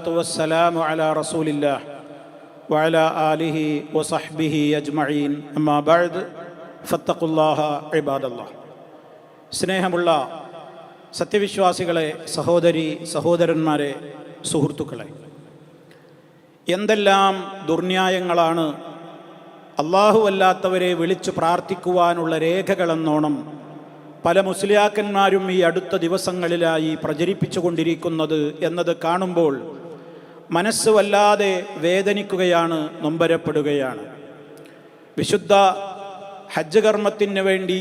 والسلام على رسول الله وعلى آله وصحبه أجمعين أما بعد فاتقوا الله عباد الله. സ്നേഹമുള്ള സത്യവിശ്വാസികളെ, സഹോദരി സഹോദരന്മാരെ, സുഹൃത്തുക്കളെ, എന്തെല്ലാം ദുർന്യായങ്ങളാണ് അല്ലാഹു അല്ലാത്തവരെ വിളിച്ചു പ്രാർത്ഥിക്കുവാനുള്ള രേഖകളെന്നോണം പല മുസ്ലിയാക്കന്മാരും ഈ അടുത്ത ദിവസങ്ങളിലായി പ്രചരിപ്പിച്ചുകൊണ്ടിരിക്കുന്നത് എന്നത് കാണുമ്പോൾ മനസ്സ് വല്ലാതെ വേദനിക്കുകയാണ്, നൊമ്പരപ്പെടുകയാണ്. വിശുദ്ധ ഹജ്ജ് കർമ്മത്തിന് വേണ്ടി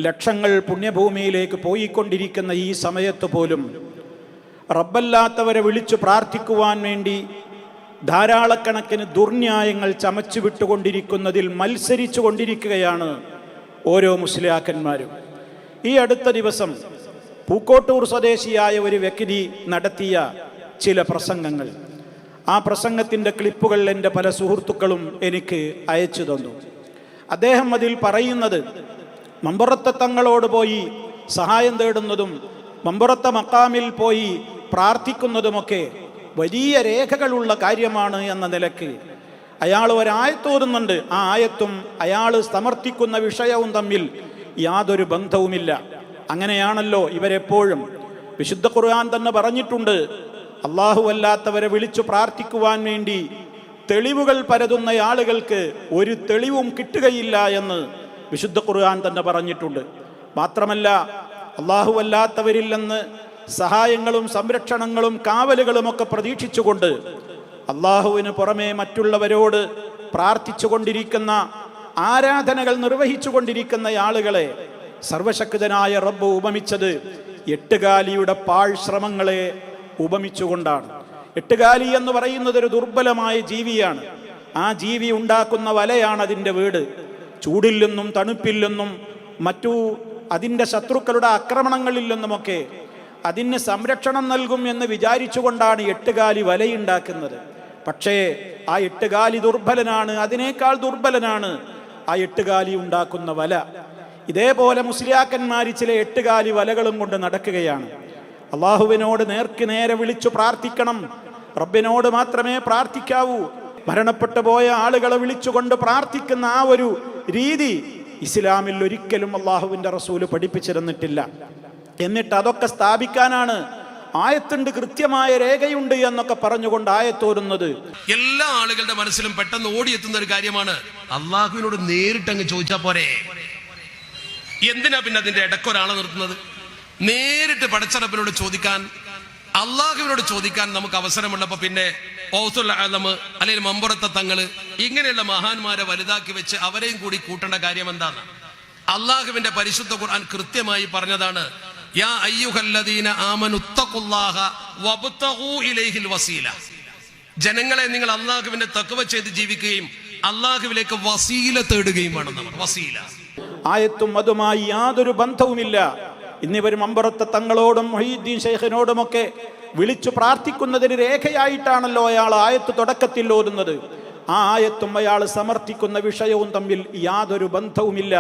ലക്ഷങ്ങൾ പുണ്യഭൂമിയിലേക്ക് പോയിക്കൊണ്ടിരിക്കുന്ന ഈ സമയത്ത് പോലും റബ്ബല്ലാത്തവരെ വിളിച്ചു പ്രാർത്ഥിക്കുവാൻ വേണ്ടി ധാരാളക്കണക്കിന് ദുർന്യായങ്ങൾ ചമച്ചു വിട്ടുകൊണ്ടിരിക്കുന്നതിൽ മത്സരിച്ചു കൊണ്ടിരിക്കുകയാണ് ഓരോ മുസ്ലിയാക്കന്മാരും. ഈ അടുത്ത ദിവസം പൂക്കോട്ടൂർ സ്വദേശിയായ ഒരു വ്യക്തി നടത്തിയ ചില പ്രസംഗങ്ങൾ, ആ പ്രസംഗത്തിൻ്റെ ക്ലിപ്പുകൾ എൻ്റെ പല സുഹൃത്തുക്കളും എനിക്ക് അയച്ചു തന്നു. അദ്ദേഹം അതിൽ പറയുന്നത് മമ്പുറത്തെ തങ്ങളോട് പോയി സഹായം തേടുന്നതും മമ്പുറത്തെ മക്കാമിൽ പോയി പ്രാർത്ഥിക്കുന്നതുമൊക്കെ വലിയ രേഖകളുള്ള കാര്യമാണ് എന്ന നിലക്ക് അയാൾ ഒരായത്തോതുന്നുണ്ട്. ആ ആയത്തും അയാൾ സമർത്ഥിക്കുന്ന വിഷയവും തമ്മിൽ യാതൊരു ബന്ധവുമില്ല. അങ്ങനെയാണല്ലോ ഇവരെപ്പോഴും. വിശുദ്ധ ഖുർആൻ തന്നെ പറഞ്ഞിട്ടുണ്ട്, അല്ലാഹു അല്ലാത്തവരെ വിളിച്ചു പ്രാർത്ഥിക്കുവാൻ വേണ്ടി തെളിവുകൾ പരതുന്ന ആളുകൾക്ക് ഒരു തെളിവും കിട്ടുകയില്ല എന്ന് വിശുദ്ധ ഖുർആൻ തന്നെ പറഞ്ഞിട്ടുണ്ട്. മാത്രമല്ല, അല്ലാഹു അല്ലാത്തവരിൽ നിന്ന് സഹായങ്ങളും സംരക്ഷണങ്ങളും കാവലുകളുമൊക്കെ പ്രതീക്ഷിച്ചുകൊണ്ട് അല്ലാഹുവിന് പുറമെ മറ്റുള്ളവരോട് പ്രാർത്ഥിച്ചു കൊണ്ടിരിക്കുന്ന, ആരാധനകൾ നിർവഹിച്ചു കൊണ്ടിരിക്കുന്ന ആളുകളെ സർവശക്തനായ റബ്ബ് ഉപമിച്ചത് എട്ടുകാലിയുടെ പാഴ്ശ്രമങ്ങളെ ഉപമിച്ചുകൊണ്ടാണ്. എട്ടുകാലി എന്ന് പറയുന്നത് ഒരു ദുർബലമായ ജീവിയാണ്. ആ ജീവി ഉണ്ടാക്കുന്ന വലയാണ് അതിൻ്റെ വീട്. ചൂടിൽ നിന്നും തണുപ്പിൽ നിന്നും മറ്റു അതിൻ്റെ ശത്രുക്കളുടെ ആക്രമണങ്ങളിൽ നിന്നുമൊക്കെ അതിന് സംരക്ഷണം നൽകും എന്ന് വിചാരിച്ചുകൊണ്ടാണ് എട്ടുകാലി വലയുണ്ടാക്കുന്നത്. പക്ഷേ ആ എട്ടുകാലി ദുർബലനാണ്, അതിനേക്കാൾ ദുർബലനാണ് ആ എട്ടുകാലി ഉണ്ടാക്കുന്ന വല. ഇതേപോലെ മുസ്ലിയാക്കന്മാർ ചില എട്ടുകാലി വലകളും കൊണ്ട് നടക്കുകയാണ്. അള്ളാഹുവിനോട് നേർക്ക് നേരെ വിളിച്ചു പ്രാർത്ഥിക്കണം, റബ്ബിനോട് മാത്രമേ പ്രാർത്ഥിക്കാവൂ. മരണപ്പെട്ടു പോയ ആളുകളെ വിളിച്ചുകൊണ്ട് പ്രാർത്ഥിക്കുന്ന ആ ഒരു രീതി ഇസ്ലാമിൽ ഒരിക്കലും അള്ളാഹുവിൻ്റെ റസൂല് പഠിപ്പിച്ചിരുന്നിട്ടില്ല. എന്നിട്ട് അതൊക്കെ സ്ഥാപിക്കാനാണ് ആയത്തുണ്ട്, കൃത്യമായ രേഖയുണ്ട് എന്നൊക്കെ പറഞ്ഞുകൊണ്ട് ആയത്തോരുന്നത്. എല്ലാ ആളുകളുടെ മനസ്സിലും പെട്ടെന്ന് ഓടിയെത്തുന്ന ഒരു കാര്യമാണ്, അള്ളാഹുവിനോട് നേരിട്ട് അങ്ങ് ചോദിച്ചാൽ പോരെ. എന്തിനാ പിന്നെ അതിന്റെ ഇടയ്ക്കൊരാളെ നിർത്തുന്നത്? നേരിട്ട് പടച്ചറപ്പിനോട് ചോദിക്കാൻ, അള്ളാഹുവിനോട് ചോദിക്കാൻ നമുക്ക് അവസരമുള്ളപ്പോ പിന്നെ ഔസുൽ ആലം അല്ലെങ്കിൽ മമ്പുറത്തെ തങ്ങള് ഇങ്ങനെയുള്ള മഹാന്മാരെ വലുതാക്കി വെച്ച് അവരെയും കൂടി കൂട്ടേണ്ട കാര്യം എന്താണ്? അള്ളാഹുവിന്റെ പരിശുദ്ധ ഖുർആൻ കൃത്യമായി പറഞ്ഞതാണ്, യാ അയ്യുഹല്ലദീന ആമനുത്തഖുല്ലാഹ വബ്തഗൂ ഇലൈഹിൽ വസീല. ജനങ്ങളെ, നിങ്ങൾ അള്ളാഹുവിന്റെ തഖ്വ ചെയ്ത് ജീവിക്കുകയും അള്ളാഹുവിലേക്ക് വസീല തേടുകയും വേണം. വസീല ആയത്തും അതുമായി യാതൊരു ബന്ധവുമില്ല. ഇന്നിവർ മമ്പുറത്തെ തങ്ങളോടും മുഹീദ്ദീൻ ശൈഖിനോടുമൊക്കെ വിളിച്ചു പ്രാർത്ഥിക്കുന്നതിന് രേഖയായിട്ടാണല്ലോ അയാൾ ആയത്ത് തുടക്കത്തിൽ ഓതുന്നത്. ആ ആയത്തും അയാൾ സമർത്ഥിക്കുന്ന വിഷയവും തമ്മിൽ യാതൊരു ബന്ധവുമില്ല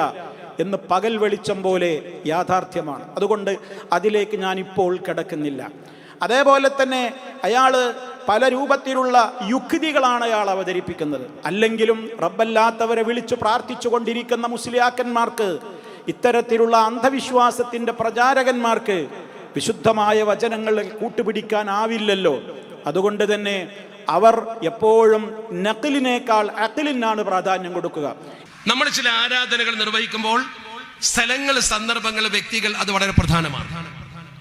എന്ന് പകൽ വെളിച്ചം പോലെ യാഥാർത്ഥ്യമാണ്. അതുകൊണ്ട് അതിലേക്ക് ഞാൻ ഇപ്പോൾ കിടക്കുന്നില്ല. അതേപോലെ തന്നെ അയാൾ പല രൂപത്തിലുള്ള യുക്തികളാണ് അയാൾ അവതരിപ്പിക്കുന്നത്. അല്ലെങ്കിലും റബ്ബല്ലാത്തവരെ വിളിച്ചു പ്രാർത്ഥിച്ചു കൊണ്ടിരിക്കുന്ന മുസ്ലിയാക്കന്മാർക്ക്, ഇത്തരത്തിലുള്ള അന്ധവിശ്വാസത്തിൻ്റെ പ്രചാരകന്മാർക്ക് വിശുദ്ധമായ വചനങ്ങളിൽ കൂട്ടുപിടിക്കാനാവില്ലല്ലോ. അതുകൊണ്ട് തന്നെ അവർ എപ്പോഴും നഖലിനേക്കാൾ അഖലിനാണ് പ്രാധാന്യം കൊടുക്കുക. നമ്മൾ ചില ആരാധനകൾ നിർവഹിക്കുമ്പോൾ സ്ഥലങ്ങൾ, സന്ദർഭങ്ങൾ, വ്യക്തികൾ അത് വളരെ പ്രധാനമാണ്.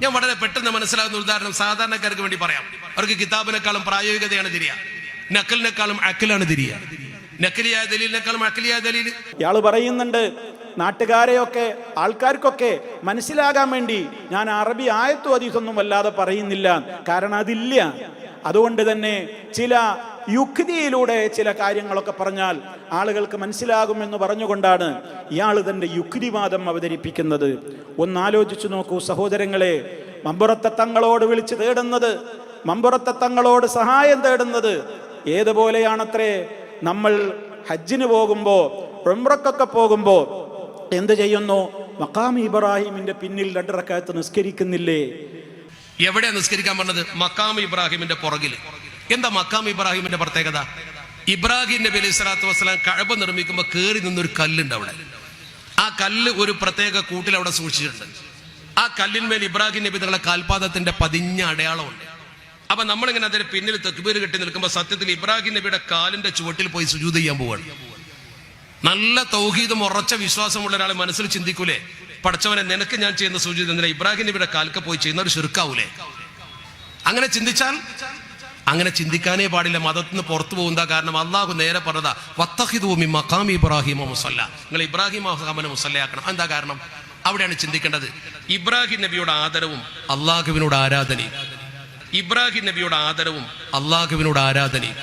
ഞാൻ വളരെ പെട്ടെന്ന് മനസ്സിലാകുന്ന ഉദാഹരണം സാധാരണക്കാർക്ക് വേണ്ടി പറയാം. അവർക്ക് കിതാബിനേക്കാളും പ്രായോഗികതയാണ് തിരിയ, നക്കലിനേക്കാളും അഖിലാണ് തിരിയ. നക്കലിയായ ദലീലിനേക്കാളും അഖിലിയായ ദലീൽ. ഇയാൾ പറയുന്നുണ്ട്, നാട്ടുകാരെയൊക്കെ ആൾക്കാർക്കൊക്കെ മനസ്സിലാകാൻ വേണ്ടി ഞാൻ അറബി ആയത്തും ഹദീസൊന്നും വല്ലാതെ പറയുന്നില്ല, കാരണം അതില്ല. അതുകൊണ്ട് തന്നെ ചില യുക്തിയിലൂടെ ചില കാര്യങ്ങളൊക്കെ പറഞ്ഞാൽ ആളുകൾക്ക് മനസ്സിലാകുമെന്ന് പറഞ്ഞുകൊണ്ടാണ് ഇയാൾ തൻ്റെ യുക്തിവാദം അവതരിപ്പിക്കുന്നത്. ഒന്നാലോചിച്ചു നോക്കൂ സഹോദരങ്ങളെ, മമ്പുറത്തെ തങ്ങളോട് വിളിച്ച് തേടുന്നത്, മമ്പുറത്തെ തങ്ങളോട് സഹായം തേടുന്നത് ഏതുപോലെയാണത്രേ. നമ്മൾ ഹജ്ജിന് പോകുമ്പോൾ, ഉംറക്കൊക്കെ പോകുമ്പോൾ എന്ത് ചെയ്യുന്നു? മഖാം ഇബ്രാഹിമിൻ്റെ പിന്നിൽ 2 റക്അത്ത് നിസ്കരിക്കുന്നില്ലേ? എവിടെയാ നിസ്കരിക്കാൻ പറഞ്ഞത്? മക്കാം ഇബ്രാഹിമിന്റെ പുറകില്. എന്താ മക്കാം ഇബ്രാഹിമിന്റെ പ്രത്യേകത? ഇബ്രാഹിം നബി അലൈഹി സ്വലാത്തു വസ്സലാം കഅബ നിർമ്മിക്കുമ്പോൾ കയറി നിന്നൊരു കല്ലുണ്ട് അവിടെ. ആ കല്ല് ഒരു പ്രത്യേക കൂട്ടിൽ അവിടെ സൂക്ഷിച്ചിട്ടുണ്ട്. ആ കല്ലിന്മേൽ ഇബ്രാഹിം നബി തങ്ങളുടെ കാൽപാദത്തിന്റെ പതിഞ്ഞ അടയാളമുണ്ട്. അപ്പൊ നമ്മളിങ്ങനെ അതിന് പിന്നിൽ തക്ബീർ കെട്ടി നിൽക്കുമ്പോൾ സത്യത്തിൽ ഇബ്രാഹിം നബിയുടെ കാലിന്റെ ചുവട്ടിൽ പോയി സുജൂദ് ചെയ്യാൻ പോവാണ്. നല്ല തൗഹീദും ഉറച്ച വിശ്വാസമുള്ള ഒരാളെ മനസ്സിൽ ചിന്തിക്കൂലേ, പടച്ചവനെ നിനക്ക് ഞാൻ ചെയ്യുന്ന സുജൂദ് എന്തിനാ ഇബ്രാഹിം നബിയുടെ കാൽക്ക പോയി ചെയ്യുന്ന ഒരു ശിർക്കാവൂലേ? അങ്ങനെ ചിന്തിച്ചാൽ, അങ്ങനെ ചിന്തിക്കാനേ പാടില്ല. മതത്തിൽ നിന്ന് പുറത്തു പോകുന്ന കാരണം അള്ളാഹു നേരെ പറഞ്ഞതാ, വത്തഖിദൂ മിൻ മഖാമി ഇബ്രാഹിമ മുസല്ല, നിങ്ങൾ ഇബ്രാഹിം മഖാമിനെ മുസല്ലയാക്കണം. എന്താ കാരണം? അവിടെയാണ് ചിന്തിക്കേണ്ടത്. ഇബ്രാഹിം നബിയുടെ ആദരവും അള്ളാഹുവിനോട് ആരാധനയും, ഇബ്രാഹിം നബിയുടെ ആദരവും അള്ളാഹുവിനോട് ആരാധനയും.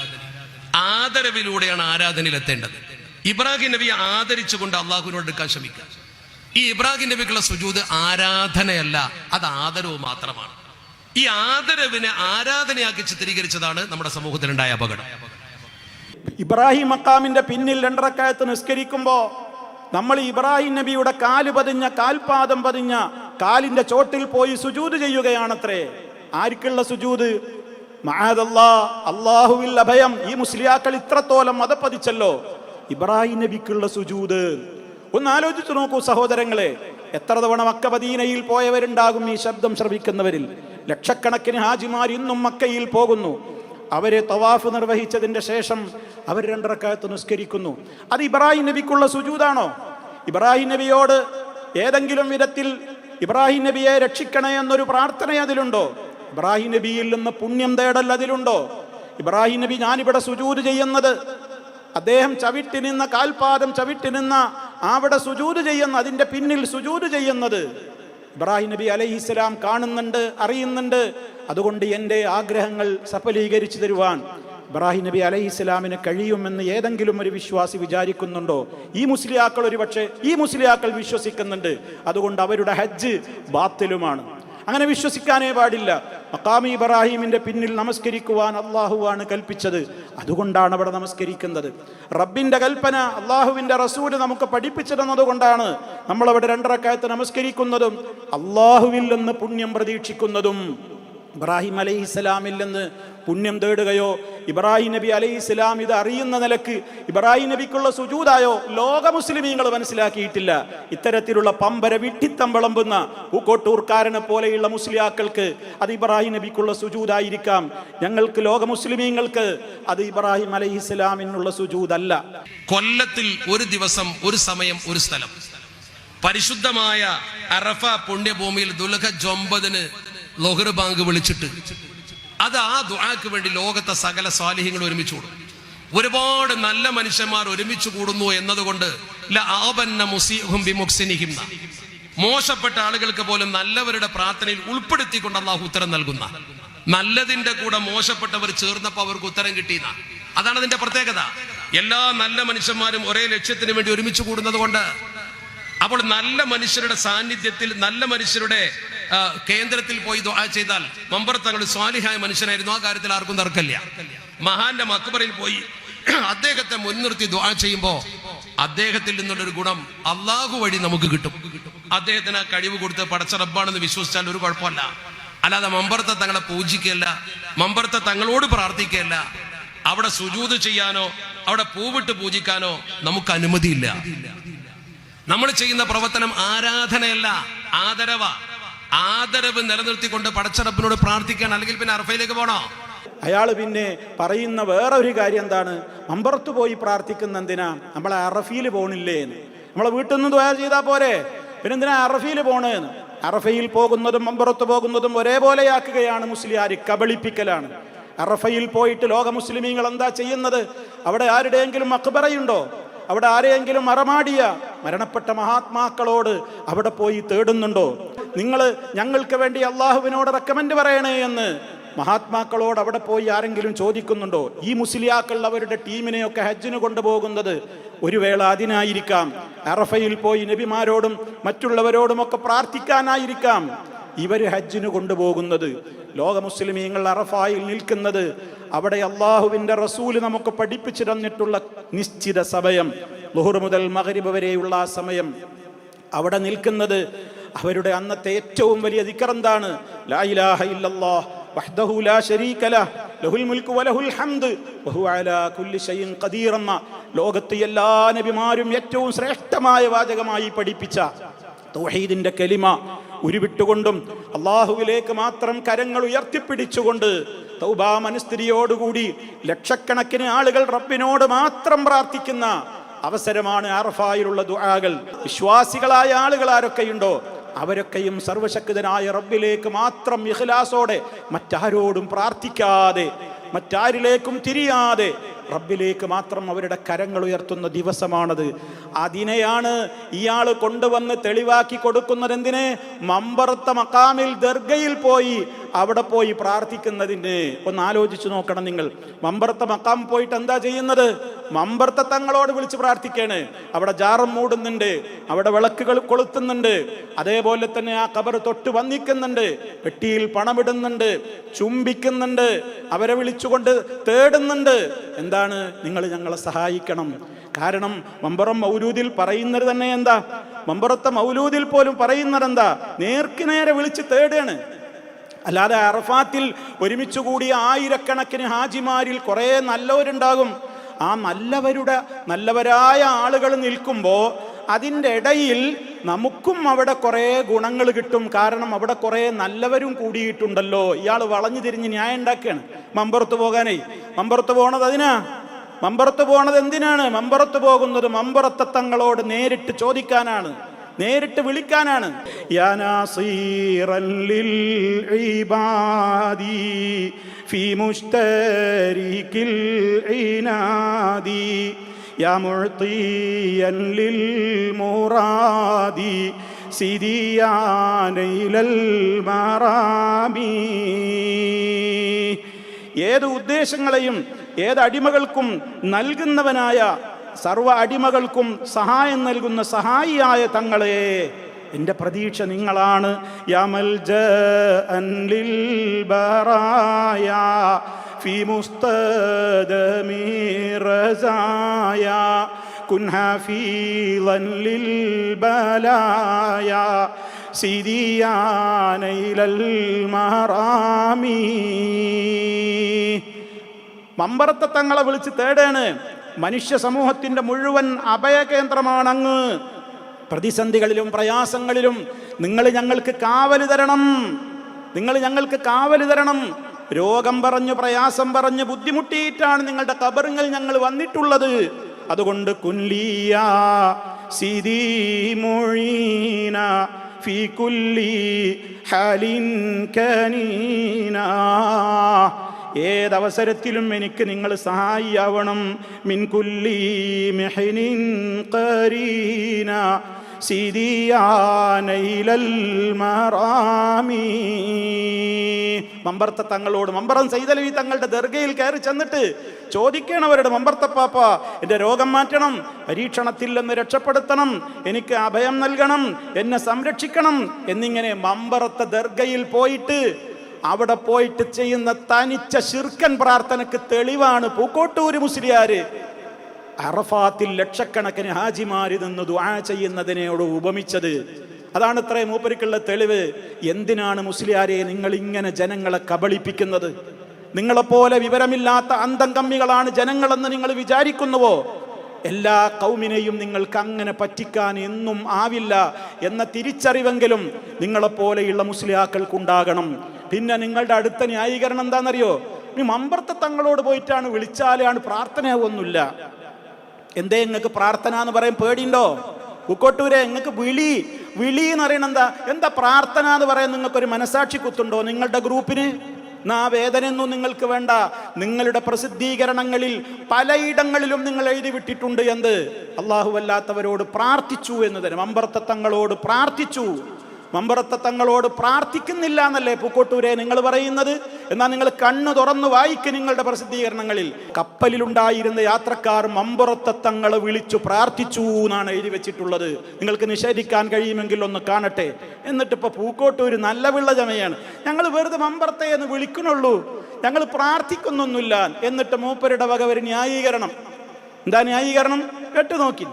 ആദരവിലൂടെയാണ് ആരാധനയിൽ എത്തേണ്ടത്. ഇബ്രാഹിം നബിയെ ആദരിച്ചുകൊണ്ട് അള്ളാഹുവിനോട് എടുക്കാൻ ശ്രമിക്കുക. ഈ ഇബ്രാഹിം നബിക്കുള്ള സുജൂദ് ആരാധനയല്ല, അത് ആദരവ് മാത്രമാണ്. ഈ ആദരവിനെ ആരാധനയാക്കി ചിത്രീകരിച്ചതാണ് നമ്മുടെ സമൂഹത്തിലുണ്ടായ അപകടം. ഇബ്രാഹിം മക്കാമിന്റെ പിന്നിൽ 2 റക്അത്ത് നിസ്കരിക്കുമ്പോ നമ്മൾ ഇബ്രാഹിം നബിയുടെ കാൽപാദം പതിഞ്ഞ കാലിന്റെ ചോട്ടിൽ പോയി സുജൂദ് ചെയ്യുകയാണത്രേ. ആർക്കുള്ള സുജൂദ്? മഅദല്ലാ, അല്ലാഹുവിൽ അഭയം. ഈ മുസ്ലിയാക്കൾ ഇത്രത്തോളം മതപ്പതിച്ചല്ലോ. ഇബ്രാഹിം നബിക്കുള്ള സുജൂദ് ഒന്ന് ആലോചിച്ചു നോക്കൂ സഹോദരങ്ങളെ. എത്ര തവണ മക്ക മദീനയിൽ പോയവരുണ്ടാകും ഈ ശബ്ദം ശ്രവിക്കുന്നവരിൽ. ലക്ഷക്കണക്കിന് ഹാജിമാർ ഇന്നും മക്കയിൽ പോകുന്നു. അവരെ തവാഫ് നിർവഹിച്ചതിന്റെ ശേഷം അവർ 2 റക്അത്ത് നിസ്കരിക്കുന്നു. അത് ഇബ്രാഹിം നബിക്കുള്ള സുജൂദാണോ? ഇബ്രാഹിം നബിയോട് ഏതെങ്കിലും വിധത്തിൽ ഇബ്രാഹിം നബിയെ രക്ഷിക്കണേ എന്നൊരു പ്രാർത്ഥന അതിലുണ്ടോ? ഇബ്രാഹിം നബിയിൽ നിന്ന് പുണ്യം തേടൽ അതിലുണ്ടോ? ഇബ്രാഹിം നബി ഞാനിവിടെ സുജൂദ് ചെയ്യുന്നത്, അദ്ദേഹം ചവിട്ടി നിന്ന കാൽപാദം ചവിട്ടി നിന്ന അവിടെ സുജൂദ് ചെയ്യുന്ന, അതിന്റെ പിന്നിൽ സുജൂദ് ചെയ്യുന്നത് ഇബ്രാഹിം നബി അലൈഹിസ്സലാം കാണുന്നുണ്ട്, അറിയുന്നുണ്ട്. അതുകൊണ്ട് എൻ്റെ ആഗ്രഹങ്ങൾ സഫലീകരിച്ചു തരുവാൻ ഇബ്രാഹിം നബി അലൈഹിസ്സലാമിന് കഴിയുമെന്ന് ഏതെങ്കിലും ഒരു വിശ്വാസി വിചാരിക്കുന്നുണ്ടോ? ഈ മുസ്ലിയാക്കൾ ഒരുപക്ഷെ ഈ മുസ്ലിയാക്കൾ വിശ്വസിക്കുന്നുണ്ട്. അതുകൊണ്ട് അവരുടെ ഹജ്ജ് ബാത്തിലുമാണ്. അങ്ങനെ വിശ്വസിക്കാനേ പാടില്ല. മഖാമി ഇബ്രാഹിമിന്റെ പിന്നിൽ നമസ്കരിക്കുവാൻ അള്ളാഹുവാണ് കൽപ്പിച്ചത്. അതുകൊണ്ടാണ് അവിടെ നമസ്കരിക്കുന്നത്. റബ്ബിന്റെ കൽപ്പന അള്ളാഹുവിന്റെ റസൂല് നമുക്ക് പഠിപ്പിച്ചു തന്നതുകൊണ്ടാണ് നമ്മളവിടെ 2 റക്അത്ത് നമസ്കരിക്കുന്നതും അള്ളാഹുവിൽ നിന്ന് പുണ്യം പ്രതീക്ഷിക്കുന്നതും. ഇബ്രാഹിം അലൈഹിസ്സലാമിൽ നിന്ന് പുണ്യം തേടുകയോ ഇബ്രാഹിം നബി അലൈഹിസ്സലാം ഇത് അറിയുന്ന നിലക്ക് ഇബ്രാഹിം നബിക്കുള്ള സുജൂദായോ ലോക മുസ്ലിമീങ്ങൾ മനസ്സിലാക്കിയിട്ടില്ല. ഇത്തരത്തിലുള്ള പമ്പര വിഡ്ഢിത്തം വിളമ്പുന്ന പൂക്കോട്ടൂർക്കാരനെ പോലെയുള്ള മുസ്ലിയാക്കൾക്ക് അത് ഇബ്രാഹിം നബിക്കുള്ള സുജൂദായിരിക്കാം. ഞങ്ങൾക്ക് ലോക മുസ്ലിമീങ്ങൾക്ക് അത് ഇബ്രാഹിം അലൈഹിസ്സലാമിനുള്ള സുജൂദല്ല. കൊല്ലത്തിൽ ഒരു ദിവസം, ഒരു സമയം, ഒരു സ്ഥലം, പരിശുദ്ധമായ അറഫ പുണ്യഭൂമിയിൽ ദുൽഹജ്ജ് 9 ലോഹർ ബാങ്ക് വിളിച്ചിട്ട് അത് ആ ദുആക്ക് വേണ്ടി ലോകത്തെ സകല സ്വാലിഹ്യങ്ങൾ ഒരുമിച്ച് കൂടും. ഒരുപാട് നല്ല മനുഷ്യന്മാർ ഒരുമിച്ച് കൂടുന്നു എന്നതുകൊണ്ട് മോശപ്പെട്ട ആളുകൾക്ക് പോലും നല്ലവരുടെ പ്രാർത്ഥനയിൽ ഉൾപ്പെടുത്തിക്കൊണ്ട് അള്ളാഹു ഉത്തരം നൽകുന്ന, നല്ലതിന്റെ കൂടെ മോശപ്പെട്ടവർ ചേർന്നപ്പോൾ അവർക്ക് ഉത്തരം കിട്ടിയെന്ന, അതാണ് അതിന്റെ പ്രത്യേകത. എല്ലാ നല്ല മനുഷ്യന്മാരും ഒരേ ലക്ഷ്യത്തിന് വേണ്ടി ഒരുമിച്ച് കൂടുന്നത് കൊണ്ട്. അപ്പോൾ നല്ല മനുഷ്യരുടെ സാന്നിധ്യത്തിൽ, നല്ല മനുഷ്യരുടെ കേന്ദ്രത്തിൽ പോയി ദുആ ചെയ്താൽ, മമ്പർ തങ്ങൾ സ്വാലിഹായ മനുഷ്യനായിരുന്നു, ആ കാര്യത്തിൽ ആർക്കും തർക്കമില്ല. മഹാന്റെ മക്ബറയിൽ പോയി അദ്ദേഹത്തെ മുൻനിർത്തി ദുആ ചെയ്യുമ്പോൾ അദ്ദേഹത്തിൽ നിന്നുള്ളൊരു ഗുണം അള്ളാഹു വഴി നമുക്ക് കിട്ടും. അദ്ദേഹത്തിന് ആ കഴിവ് കൊടുത്ത് പടച്ച റബ്ബാണെന്ന് വിശ്വസിച്ചാൽ ഒരു കുഴപ്പമില്ല. അല്ലാതെ മമ്പറത്തെ തങ്ങളെ പൂജിക്കുകയല്ല, മമ്പറത്തെ തങ്ങളോട് പ്രാർത്ഥിക്കുകയല്ല, അവിടെ സുജൂദ് ചെയ്യാനോ അവിടെ പൂവിട്ട് പൂജിക്കാനോ നമുക്ക് അനുമതിയില്ല. നമ്മൾ ചെയ്യുന്ന പ്രവർത്തനം ആരാധനയല്ല, ആദരവ. ആദരവ് നിലനിർത്തിക്കൊണ്ട് പടച്ചറപ്പിനോട് പ്രാർത്ഥിക്കാൻ, അല്ലെങ്കിൽ പിന്നെ അറഫയിലേക്ക് പോണോ? അയാൾ പിന്നെ പറയുന്ന വേറൊരു കാര്യം എന്താണ്? മമ്പറത്ത് പോയി പ്രാർത്ഥിക്കുന്ന എന്തിനാ? നമ്മളെ അറഫയിൽ പോണില്ലേ എന്ന്. നമ്മളെ വീട്ടിൽ നിന്ന് ദുആ ചെയ്താൽ പോരെ, പിന്നെ എന്തിനാ അറഫയിൽ പോണേന്ന്? അറഫയിൽ പോകുന്നതും മമ്പറത്ത് പോകുന്നതും ഒരേപോലെയാക്കുകയാണ് മുസ്ലിയാർ, കബളിപ്പിക്കലാണ്. അറഫയിൽ പോയിട്ട് ലോക മുസ്ലിമീങ്ങൾ എന്താ ചെയ്യുന്നത്? അവിടെ ആരുടെയെങ്കിലും മഖ്ബറയുണ്ടോ? അവിടെ ആരെയെങ്കിലും മറമാടിയ മരണപ്പെട്ട മഹാത്മാക്കളോട് അവിടെ പോയി തേടുന്നുണ്ടോ? നിങ്ങൾ ഞങ്ങൾക്ക് വേണ്ടി അള്ളാഹുവിനോട് റെക്കമെൻഡ് പറയണേ എന്ന് മഹാത്മാക്കളോട് അവിടെ പോയി ആരെങ്കിലും ചോദിക്കുന്നുണ്ടോ? ഈ മുസ്ലിയാക്കൾ അവരുടെ ടീമിനെയൊക്കെ ഹജ്ജിന് കൊണ്ടുപോകുന്നത് ഒരു വേള അതിനായിരിക്കാം. അറഫയിൽ പോയി നബിമാരോടും മറ്റുള്ളവരോടുമൊക്കെ പ്രാർത്ഥിക്കാനായിരിക്കാം ഇവർ ഹജ്ജിന് കൊണ്ടുപോകുന്നത്. ലോക മുസ്ലിമീങ്ങൾ അറഫായിൽ നിൽക്കുന്നത് അവിടെ അള്ളാഹുവിൻ്റെ റസൂല് നമുക്ക് പഠിപ്പിച്ചു തന്നിട്ടുള്ള നിശ്ചിത സമയം, ളുഹർ മുതൽ മഗ്രിബ് വരെയുള്ള ആ സമയം അവിടെ നിൽക്കുന്നത് അവരുടെ അന്നത്തെ ഏറ്റവും വലിയ ദിക്ർ എന്താണ്? ലാ ഇലാഹ ഇല്ലല്ലാഹ് വഹ്ദഹു ലാ ശരീക ലഹ് ലഹുൽ മുൽക്കു വലഹുൽ ഹംദ് വഹുവ അലാ കുല്ലി ഷൈഇൻ ഖദീർ എന്ന ലോകത്തെ എല്ലാ നബിമാരും ഏറ്റവും ശ്രേഷ്ഠമായ വാചകമായി പഠിപ്പിച്ച തൗഹീദിന്റെ കലിമ ഉരുവിട്ടുകൊണ്ടും അള്ളാഹുവിലേക്ക് മാത്രം കരങ്ങൾ ഉയർത്തിപ്പിടിച്ചുകൊണ്ട് തൗബാ മനസ്ഥിതിയോടുകൂടി ലക്ഷക്കണക്കിന് ആളുകൾ റബ്ബിനോട് മാത്രം പ്രാർത്ഥിക്കുന്ന അവസരമാണ് അറഫായിലുള്ള ദുആകൾ. വിശ്വാസികളായ ആളുകൾ ആരൊക്കെയുണ്ടോ അവരൊക്കെയും സർവശക്തനായ റബ്ബിലേക്ക് മാത്രം ഇഖ്ലാസോടെ, മറ്റാരോടും പ്രാർത്ഥിക്കാതെ, മറ്റാരിലേക്കും തിരിയാതെ റബ്ബിലേക്ക് മാത്രം അവരുടെ കരങ്ങൾ ഉയർത്തുന്ന ദിവസമാണത്. അതിനെയാണ് ഇയാൾ കൊണ്ടുവന്ന് തെളിവാക്കി കൊടുക്കുന്നത്. എന്തിന്? മമ്പറത്ത മക്കാമിൽ ദർഗയിൽ പോയി അവിടെ പോയി പ്രാർത്ഥിക്കുന്നതിന്. ഒന്ന് ആലോചിച്ചു നോക്കണം നിങ്ങൾ. മമ്പറത്ത മക്കാം പോയിട്ട് എന്താ ചെയ്യുന്നത്? മമ്പർത്ത തങ്ങളോട് വിളിച്ച് പ്രാർത്ഥിക്കാണ്. അവിടെ ജാറം മൂടുന്നുണ്ട്, അവിടെ വിളക്കുകൾ കൊളുത്തുന്നുണ്ട്, അതേപോലെ തന്നെ ആ ഖബർ തൊട്ട് വന്നിക്കുന്നുണ്ട്, പെട്ടിയിൽ പണമിടുന്നുണ്ട്, ചുംബിക്കുന്നുണ്ട്, അവരെ വിളിച്ചുകൊണ്ട് തേടുന്നുണ്ട്. എന്താണ്? നിങ്ങൾ ഞങ്ങളെ സഹായിക്കണം. കാരണം മമ്പറം മൗലൂദിൽ പറയുന്നത് തന്നെ എന്താ? മമ്പറത്തെ മൗലൂദിൽ പോലും പറയുന്നത് എന്താ? നേർക്ക് നേരെ വിളിച്ച് തേടാണ്. അല്ലാതെ അറഫാത്തിൽ ഒരുമിച്ച് കൂടിയ ആയിരക്കണക്കിന് ഹാജിമാരിൽ കുറേ നല്ലവരുണ്ടാകും. ആ നല്ലവരായ ആളുകൾ നിൽക്കുമ്പോൾ അതിൻ്റെ ഇടയിൽ നമുക്കും അവിടെ കുറേ ഗുണങ്ങൾ കിട്ടും. കാരണം അവിടെ കുറേ നല്ലവരും കൂടിയിട്ടുണ്ടല്ലോ. ഇയാൾ വളഞ്ഞു തിരിഞ്ഞ് ന്യായം ഉണ്ടാക്കുകയാണ്. മമ്പുറത്ത് പോകാനേ മമ്പുറത്ത് പോണത് അതിനാ. മമ്പുറത്ത് പോണത് എന്തിനാണ്? മമ്പുറത്ത് പോകുന്നത് മമ്പുറത്തെ തങ്ങളോട് നേരിട്ട് ചോദിക്കാനാണ്, നേരിട്ട് വിളിക്കാനാണ്. യാ നാസീറൻ ലിൽ ഇബാദി ഫീ മുസ്തരികിൽ ഇനാദി യാ മുഅ്തിയൻ ലിൽ മുറാദി സിദിയാനൈലൽ മറാമി. ഏത് ഉദ്ദേശങ്ങളെയും ഏത് അടിമകൾക്കും നൽകുന്നവനായ, സർവ അടിമകൾക്കും സഹായം നൽകുന്ന സഹായിയായ തങ്ങളെ, എൻ്റെ പ്രതീക്ഷ നിങ്ങളാണ്. യാ മൽജഅൻ ലിൽ ബറായ ഫീ മുസ്തദമി റസായ കുൻ ഹഫീളൻ ലിൽ ബലായ സിദിയാനൈലൽ മറാമി. മമ്പറത്തെ തങ്ങളെ വിളിച്ച് തേടാണ്. മനുഷ്യ സമൂഹത്തിൻ്റെ മുഴുവൻ അഭയകേന്ദ്രമാണ് അങ്ങ്. പ്രതിസന്ധികളിലും പ്രയാസങ്ങളിലും നിങ്ങൾ ഞങ്ങൾക്ക് കാവല് തരണം, നിങ്ങൾ ഞങ്ങൾക്ക് കാവല് തരണം. രോഗം പറഞ്ഞു, പ്രയാസം പറഞ്ഞ് ബുദ്ധിമുട്ടിയിട്ടാണ് നിങ്ങളുടെ ഖബറുകൾ ഞങ്ങൾ വന്നിട്ടുള്ളത്. അതുകൊണ്ട് കുല്ലിയ സിദി മുഈന ഫീ കുല്ലി ഹാലിൻ കനീന. ഏതവസരത്തിലും എനിക്ക് നിങ്ങൾ സഹായിയാവണം. മിൻ കുല്ലി മിഹ്നിൻ ഖരീന സിദിയാനൈലൽ മറാമി. മമ്പർത്ത തങ്ങളോട്, മമ്പറം സൈദലവി തങ്ങളുടെ ദർഗയിൽ കയറി ചെന്നിട്ട് ചോദിക്കണം അവരുടെ, മമ്പർത്തപ്പാപ്പ എൻ്റെ രോഗം മാറ്റണം, പരീക്ഷണത്തിൽ നിന്ന് രക്ഷപ്പെടുത്തണം, എനിക്ക് അഭയം നൽകണം, എന്നെ സംരക്ഷിക്കണം എന്നിങ്ങനെ മമ്പറത്ത ദർഗയിൽ പോയിട്ട് അവിടെ പോയിട്ട് ചെയ്യുന്ന തനിച്ച ശിർക്കൻ പ്രാർത്ഥനയ്ക്ക് തെളിവാണ് പൂക്കോട്ടൂര് മുസ്ലിയാര് അറഫാത്തിൽ ലക്ഷക്കണക്കിന് ഹാജിമാര് നിന്ന് ദുആ ചെയ്യുന്നതിനോട് ഉപമിച്ചത്. അതാണ് ഇത്രയും മൂപ്പരിക്കുള്ള തെളിവ്. എന്തിനാണ് മുസ്ലിയാരെ നിങ്ങൾ ഇങ്ങനെ ജനങ്ങളെ കബളിപ്പിക്കുന്നത്? നിങ്ങളെപ്പോലെ വിവരമില്ലാത്ത അന്തം കമ്മികളാണ് ജനങ്ങളെന്ന് നിങ്ങൾ വിചാരിക്കുന്നുവോ? എല്ലാ കൗമിനെയും നിങ്ങൾക്ക് അങ്ങനെ പറ്റിക്കാൻ എന്നും ആവില്ല എന്ന തിരിച്ചറിവെങ്കിലും നിങ്ങളെപ്പോലെയുള്ള മുസ്ലിയാക്കൾക്കുണ്ടാകണം. പിന്നെ നിങ്ങളുടെ അടുത്ത ന്യായീകരണം എന്താണെന്നറിയോ? ഈ മമ്പർത്തെ തങ്ങളോട് പോയിട്ടാണ് വിളിച്ചാലാണ് പ്രാർത്ഥനയാവൊന്നുമില്ല. എന്തേ നിങ്ങൾക്ക് പ്രാർത്ഥന എന്ന് പറയാൻ പേടിയുണ്ടോ? പൂക്കോട്ടൂരെ നിങ്ങൾക്ക് വിളി എന്ന് പറയണ എന്താ പ്രാർത്ഥന എന്ന് പറയാൻ നിങ്ങൾക്കൊരു മനസാക്ഷി കുത്തുണ്ടോ നിങ്ങളുടെ ഗ്രൂപ്പിന്? ആ വേദനയൊന്നും നിങ്ങൾക്ക് വേണ്ട. നിങ്ങളുടെ പ്രസിദ്ധീകരണങ്ങളിൽ പലയിടങ്ങളിലും നിങ്ങൾ എഴുതി വിട്ടിട്ടുണ്ട് എന്ത്? അല്ലാഹു അല്ലാത്തവരോട് പ്രാർത്ഥിച്ചു എന്ന് തന്നെ. മമ്പറത്തെ തങ്ങളോട് പ്രാർത്ഥിച്ചു. മമ്പറത്തെ തങ്ങളോട് പ്രാർത്ഥിക്കുന്നില്ല എന്നല്ലേ പൂക്കോട്ടൂരെ നിങ്ങൾ പറയുന്നത്? എന്നാൽ നിങ്ങൾ കണ്ണു തുറന്നു വായിക്ക് നിങ്ങളുടെ പ്രസിദ്ധീകരണങ്ങളിൽ. കപ്പലിലുണ്ടായിരുന്ന യാത്രക്കാർ മമ്പറത്തെ തങ്ങളെ വിളിച്ചു പ്രാർത്ഥിച്ചു എന്നാണ് എഴുതി വെച്ചിട്ടുള്ളത്. നിങ്ങൾക്ക് നിഷേധിക്കാൻ കഴിയുമെങ്കിൽ ഒന്ന് കാണട്ടെ. എന്നിട്ട് ഇപ്പൊ പൂക്കോട്ടൂര് നല്ല വിള്ള ജമയാണ്, ഞങ്ങൾ വെറുതെ മമ്പറത്തെ എന്ന് വിളിക്കണുള്ളൂ, ഞങ്ങൾ പ്രാർത്ഥിക്കുന്നൊന്നുമില്ല. എന്നിട്ട് മൂപ്പരുടെ വക ഒരു ന്യായീകരണം. എന്താ ന്യായീകരണം? കേട്ടു നോക്കി.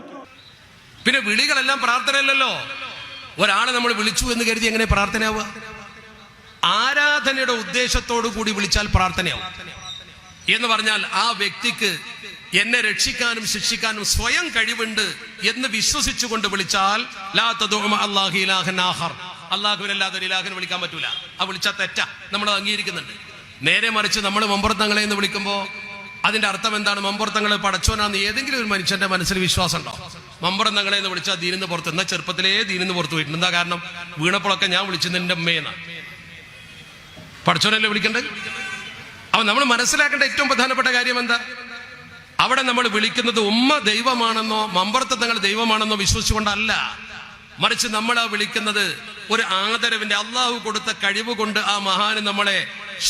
പിന്നെ വിളികളെല്ലാം പ്രാർത്ഥനയല്ലല്ലോ. ഒരാളെ നമ്മൾ വിളിച്ചു എന്ന് കരുതി എങ്ങനെ പ്രാർത്ഥനയാവുക? ആരാധനയുടെ ഉദ്ദേശത്തോടു കൂടി വിളിച്ചാൽ പ്രാർത്ഥനയാവും. എന്ന് പറഞ്ഞാൽ ആ വ്യക്തിക്ക് എന്നെ രക്ഷിക്കാനും ശിക്ഷിക്കാനും സ്വയം കഴിവുണ്ട് എന്ന് വിശ്വസിച്ചുകൊണ്ട് വിളിച്ചാൽ ലാ തദഉ മഅല്ലാഹി ഇലാഹൻ ആഖർ, അല്ലാഹുവിനല്ലാതെ ഒരു ഇലാഹിനെ വിളിക്കാൻ പറ്റൂല. ആ വിളിച്ചാൽ തെറ്റാ, നമ്മൾ അംഗീകരിക്കുന്നുണ്ട്. നേരെ മറിച്ച് നമ്മൾ മമ്പുറത്തങ്ങളെ എന്ന് വിളിക്കുമ്പോൾ അതിന്റെ അർത്ഥം എന്താണ്? മമ്പുറത്തങ്ങളെ പടച്ചോനാന്ന് ഏതെങ്കിലും ഒരു മനുഷ്യന്റെ മനസ്സിൽ വിശ്വാസം ഉണ്ടോ? മമ്പുറത്തങ്ങളെ എന്ന് വിളിച്ചാൽ ദീനിന്ന് പുറത്ത്, എന്നാൽ ചെറുപ്പത്തിലേ ദീനിന്ന് പുറത്ത് പോയിട്ടുണ്ട്. എന്താ കാരണം? വീണപ്പോഴൊക്കെ ഞാൻ വിളിച്ചത് എൻ്റെ അമ്മയെന്നാ. പടച്ചോനല്ലേ വിളിക്കണ്ടേ? അപ്പൊ നമ്മൾ മനസ്സിലാക്കേണ്ട ഏറ്റവും പ്രധാനപ്പെട്ട കാര്യം എന്താ? അവിടെ നമ്മൾ വിളിക്കുന്നത് ഉമ്മ ദൈവമാണെന്നോ മമ്പുറത്തങ്ങൾ ദൈവമാണെന്നോ വിശ്വസിച്ചുകൊണ്ടല്ല, മറിച്ച് നമ്മൾ ആ വിളിക്കുന്നത് ഒരു ആദരവിന്റെ, അള്ളാഹു കൊടുത്ത കഴിവ് കൊണ്ട് ആ മഹാന് നമ്മളെ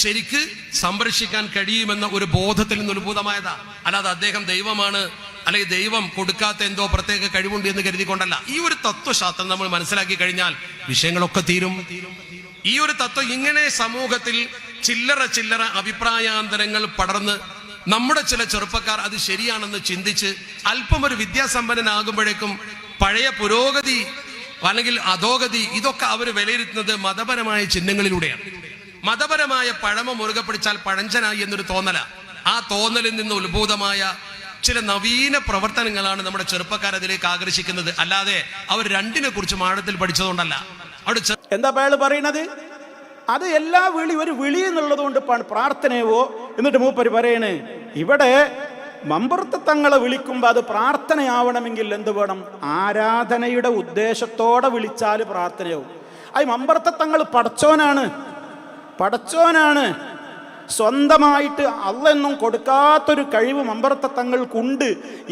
ശരിക്ക് സംരക്ഷിക്കാൻ കഴിയുമെന്ന ഒരു ബോധത്തിൽ നിന്ന് ഉത്ഭൂതമായതാ. അല്ലാതെ അദ്ദേഹം ദൈവമാണ് അല്ലെങ്കിൽ ദൈവം കൊടുക്കാത്ത എന്തോ പ്രത്യേക കഴിവുണ്ട് എന്ന് കരുതിക്കൊണ്ടല്ല. ഈ ഒരു തത്വശാസ്ത്രം നമ്മൾ മനസ്സിലാക്കി കഴിഞ്ഞാൽ വിഷയങ്ങളൊക്കെ തീരും. ഈ ഒരു തത്വം ഇങ്ങനെ സമൂഹത്തിൽ ചില്ലറ അഭിപ്രായാന്തരങ്ങൾ പടർന്ന് നമ്മുടെ ചില ചെറുപ്പക്കാർ അത് ശരിയാണെന്ന് ചിന്തിച്ച് അല്പം ഒരു വിദ്യാസമ്പന്നനാകുമ്പോഴേക്കും പഴയ പുരോഗതി അല്ലെങ്കിൽ അധോഗതി ഇതൊക്കെ അവർ വിലയിരുത്തുന്നത് മതപരമായ ചിഹ്നങ്ങളിലൂടെയാണ്. മതപരമായ പഴമ മുറുകെ പിടിച്ചാൽ പഴഞ്ചനായി എന്നൊരു തോന്നല. ആ തോന്നലിൽ നിന്ന് ഉത്ഭൂതമായ ചില നവീന പ്രവർത്തനങ്ങളാണ് നമ്മുടെ ചെറുപ്പക്കാർ അതിലേക്ക് ആകർഷിക്കുന്നത്. അല്ലാതെ അവർ രണ്ടിനെ കുറിച്ച് ആഴത്തിൽ പഠിച്ചതുകൊണ്ടല്ല. അവിടെ എന്താ അയാൾ പറയണത്? അത് എല്ലാ ഒരു വിളി എന്നുള്ളത് കൊണ്ട് പ്രാർത്ഥനയോ. എന്നിട്ട് മൂപ്പര് പറയണേ, ഇവിടെ മമ്പുറത്ത് തങ്ങളെ വിളിക്കുമ്പോൾ അത് പ്രാർത്ഥനയാവണമെങ്കിൽ എന്ത് വേണം? ആരാധനയുടെ ഉദ്ദേശത്തോടെ വിളിച്ചാൽ പ്രാർത്ഥനയാവും. അത് മമ്പുറത്ത് തങ്ങൾ പടച്ചോനാണ്. സ്വന്തമായിട്ട് അള്ളൊന്നും കൊടുക്കാത്തൊരു കഴിവ് മമ്പർത്തങ്ങൾക്കുണ്ട്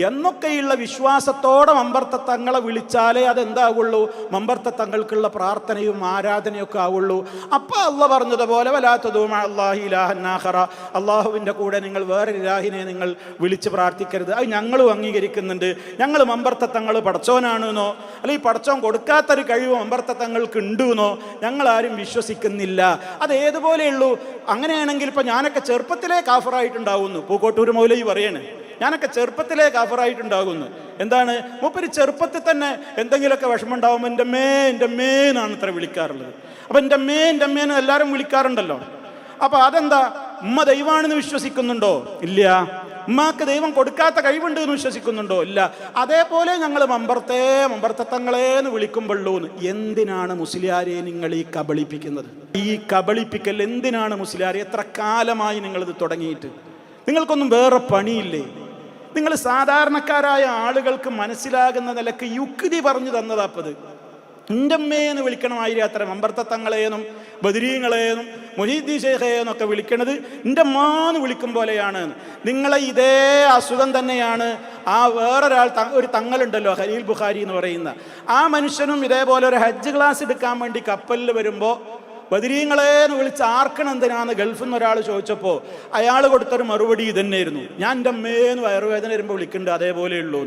എന്നൊക്കെയുള്ള വിശ്വാസത്തോടെ മമ്പർത്തങ്ങളെ വിളിച്ചാലേ അതെന്താവുള്ളൂ? മമ്പർത്തങ്ങൾക്കുള്ള പ്രാർത്ഥനയും ആരാധനയൊക്കെ ആവുള്ളൂ. അപ്പോൾ അള്ള പറഞ്ഞതുപോലെ വലാത്തതു മഅല്ലാഹി ഇലാഹൻ ആഖറ, അള്ളാഹുവിൻ്റെ കൂടെ നിങ്ങൾ വേറെ ഇലാഹിനെ നിങ്ങൾ വിളിച്ച് പ്രാർത്ഥിക്കരുത്. അത് ഞങ്ങളും അംഗീകരിക്കുന്നുണ്ട്. ഞങ്ങൾ മമ്പർത്തങ്ങൾ പടച്ചോനാണെന്നോ അല്ലെങ്കിൽ പടച്ചോൻ കൊടുക്കാത്തൊരു കഴിവ് മമ്പർത്തങ്ങൾക്ക് ഉണ്ടെന്നോ ഞങ്ങളാരും വിശ്വസിക്കുന്നില്ല. അത് ഏതുപോലെയുള്ളൂ? അങ്ങനെയാണെങ്കിൽ ഇപ്പം ഞാനൊക്കെ ചെറുപ്പത്തിലേ കാഫറായിട്ടുണ്ടാകുന്നു. പൂക്കോട്ടൂർ മൗലവി പറയാണ്, ഞാനൊക്കെ ചെറുപ്പത്തിലേ കാഫറായിട്ടുണ്ടാകുന്നു. എന്താണ്? മൂപ്പര് ചെറുപ്പത്തിൽ തന്നെ എന്തെങ്കിലുമൊക്കെ വിഷമം ഉണ്ടാകുമ്പോൾ എൻ്റെ അമ്മേ എന്നാണ് ഇത്ര വിളിക്കാറുള്ളത്. അപ്പം എൻ്റെ അമ്മേന്ന് എല്ലാവരും വിളിക്കാറുണ്ടല്ലോ. അപ്പം അതെന്താ? ഉമ്മ ദൈവമാണെന്ന് വിശ്വസിക്കുന്നുണ്ടോ? ഇല്ല. ഉമ്മാക്ക് ദൈവം കൊടുക്കാത്ത കഴിവുണ്ട് എന്ന് വിശ്വസിക്കുന്നുണ്ടോ? ഇല്ല. അതേപോലെ ഞങ്ങൾ മമ്പർത്തങ്ങളേന്ന് വിളിക്കുമ്പോഴൂന്ന്. എന്തിനാണ് മുസ്ലിയാരെ നിങ്ങൾ ഈ കബളിപ്പിക്കുന്നത്? ഈ കബളിപ്പിക്കൽ എന്തിനാണ് മുസ്ലിയാരെ? എത്ര കാലമായി നിങ്ങളിത് തുടങ്ങിയിട്ട്? നിങ്ങൾക്കൊന്നും വേറെ പണിയില്ലേ? നിങ്ങൾ സാധാരണക്കാരായ ആളുകൾക്ക് മനസ്സിലാകുന്ന നിലക്ക് യുക്തി പറഞ്ഞു തന്നതാപ്പത്. എൻ്റെ അമ്മയെന്ന് വിളിക്കണമായിരി അത്ര മമ്പർത്തങ്ങളേന്നും ബദരീങ്ങളേന്നും മുഹീദ്ദീൻ ശൈഖേന്നൊക്കെ വിളിക്കണത് എൻ്റെ അമ്മാന്ന് വിളിക്കും പോലെയാണ്. നിങ്ങളെ ഇതേ അസുഖം തന്നെയാണ് ആ വേറൊരാൾ ഒരു തങ്ങളുണ്ടല്ലോ, ഖലീൽ ബുഖാരി എന്ന് പറയുന്ന ആ മനുഷ്യനും ഇതേപോലെ ഒരു ഹജ്ജ് ക്ലാസ് എടുക്കാൻ വേണ്ടി കപ്പലിൽ വരുമ്പോൾ ബദരീങ്ങളേന്ന് വിളിച്ച് ആർക്കണം എന്തിനാന്ന് ഗൾഫിൽ നിന്ന് ഒരാൾ ചോദിച്ചപ്പോൾ അയാൾ കൊടുത്തൊരു മറുപടി ഇതന്നെയായിരുന്നു. ഞാൻ എൻ്റെ അമ്മേന്ന് വയറുവേദന വരുമ്പോൾ വിളിക്കുന്നുണ്ട്, അതേപോലെയുള്ളൂ.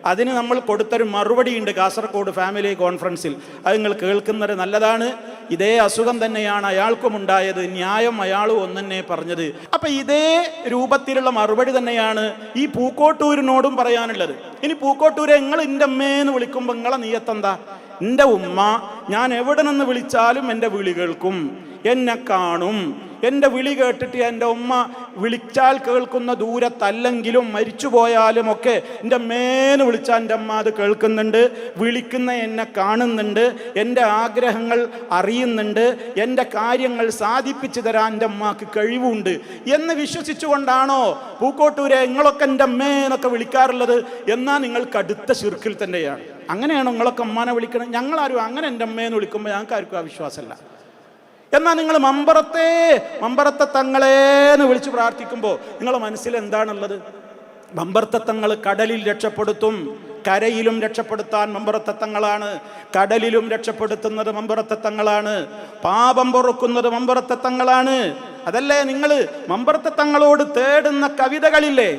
അതിന് നമ്മൾ കൊടുത്തൊരു മറുപടി ഉണ്ട് കാസർഗോഡ് ഫാമിലി കോൺഫറൻസിൽ. അത് നിങ്ങൾ കേൾക്കുന്നത് നല്ലതാണ്. ഇതേ അസുഖം തന്നെയാണ് അയാൾക്കും ഉണ്ടായത്, ന്യായം അയാളും ഒന്നെന്നെ പറഞ്ഞത്. അപ്പം ഇതേ രൂപത്തിലുള്ള മറുപടി തന്നെയാണ് ഈ പൂക്കോട്ടൂരിനോടും പറയാനുള്ളത്. ഇനി പൂക്കോട്ടൂരെ നിങ്ങൾ എൻ്റെ അമ്മേന്ന് വിളിക്കുമ്പോൾ നിങ്ങളെ നീയത്തെന്താ? എൻ്റെ ഉമ്മ ഞാൻ എവിടെ നിന്ന് വിളിച്ചാലും എൻ്റെ വിളി കേൾക്കും, എന്നെ കാണും. എൻ്റെ വിളി കേട്ടിട്ട് എൻ്റെ ഉമ്മ വിളിച്ചാൽ കേൾക്കുന്ന ദൂരത്തല്ലെങ്കിലും മരിച്ചു പോയാലും ഒക്കെ എൻ്റെ അമ്മേന്ന് വിളിച്ചാൽ എൻ്റെ അമ്മ അത് കേൾക്കുന്നുണ്ട്, വിളിക്കുന്ന എന്നെ കാണുന്നുണ്ട്, എൻ്റെ ആഗ്രഹങ്ങൾ അറിയുന്നുണ്ട്, എൻ്റെ കാര്യങ്ങൾ സാധിപ്പിച്ചു തരാൻ എൻ്റെ അമ്മക്ക് കഴിവുണ്ട് എന്ന് വിശ്വസിച്ചുകൊണ്ടാണോ പൂക്കോട്ടൂരെ നിങ്ങളൊക്കെ എൻ്റെ അമ്മേന്നൊക്കെ വിളിക്കാറുള്ളത്? എന്നാൽ നിങ്ങൾക്ക് അടുത്ത ശിർക്കിൽ തന്നെയാണ്. അങ്ങനെയാണോ നിങ്ങളൊക്കെ അമ്മാനെ വിളിക്കണം? ഞങ്ങളാരും അങ്ങനെ എൻ്റെ അമ്മേന്ന് വിളിക്കുമ്പോൾ ഞങ്ങൾക്ക് ആർക്കും ആ വിശ്വാസമല്ല. എന്നാൽ നിങ്ങൾ മമ്പറത്തെ തങ്ങളേന്ന് വിളിച്ച് പ്രാർത്ഥിക്കുമ്പോൾ നിങ്ങളുടെ മനസ്സിൽ എന്താണുള്ളത്? മമ്പറത്തെ തങ്ങൾ കടലിൽ രക്ഷപ്പെടുത്തും, കരയിലും രക്ഷപ്പെടുത്താൻ മമ്പറത്തെ തങ്ങളാണ്, കടലിലും രക്ഷപ്പെടുത്തുന്നത് മമ്പറത്തെ തങ്ങളാണ്, പാപം പൊറുക്കുന്നത് മമ്പറത്തെ തങ്ങളാണ്. അതല്ലേ നിങ്ങൾ മമ്പറത്തെ തങ്ങളോട് തേടുന്ന കവിതകളില്ലേ?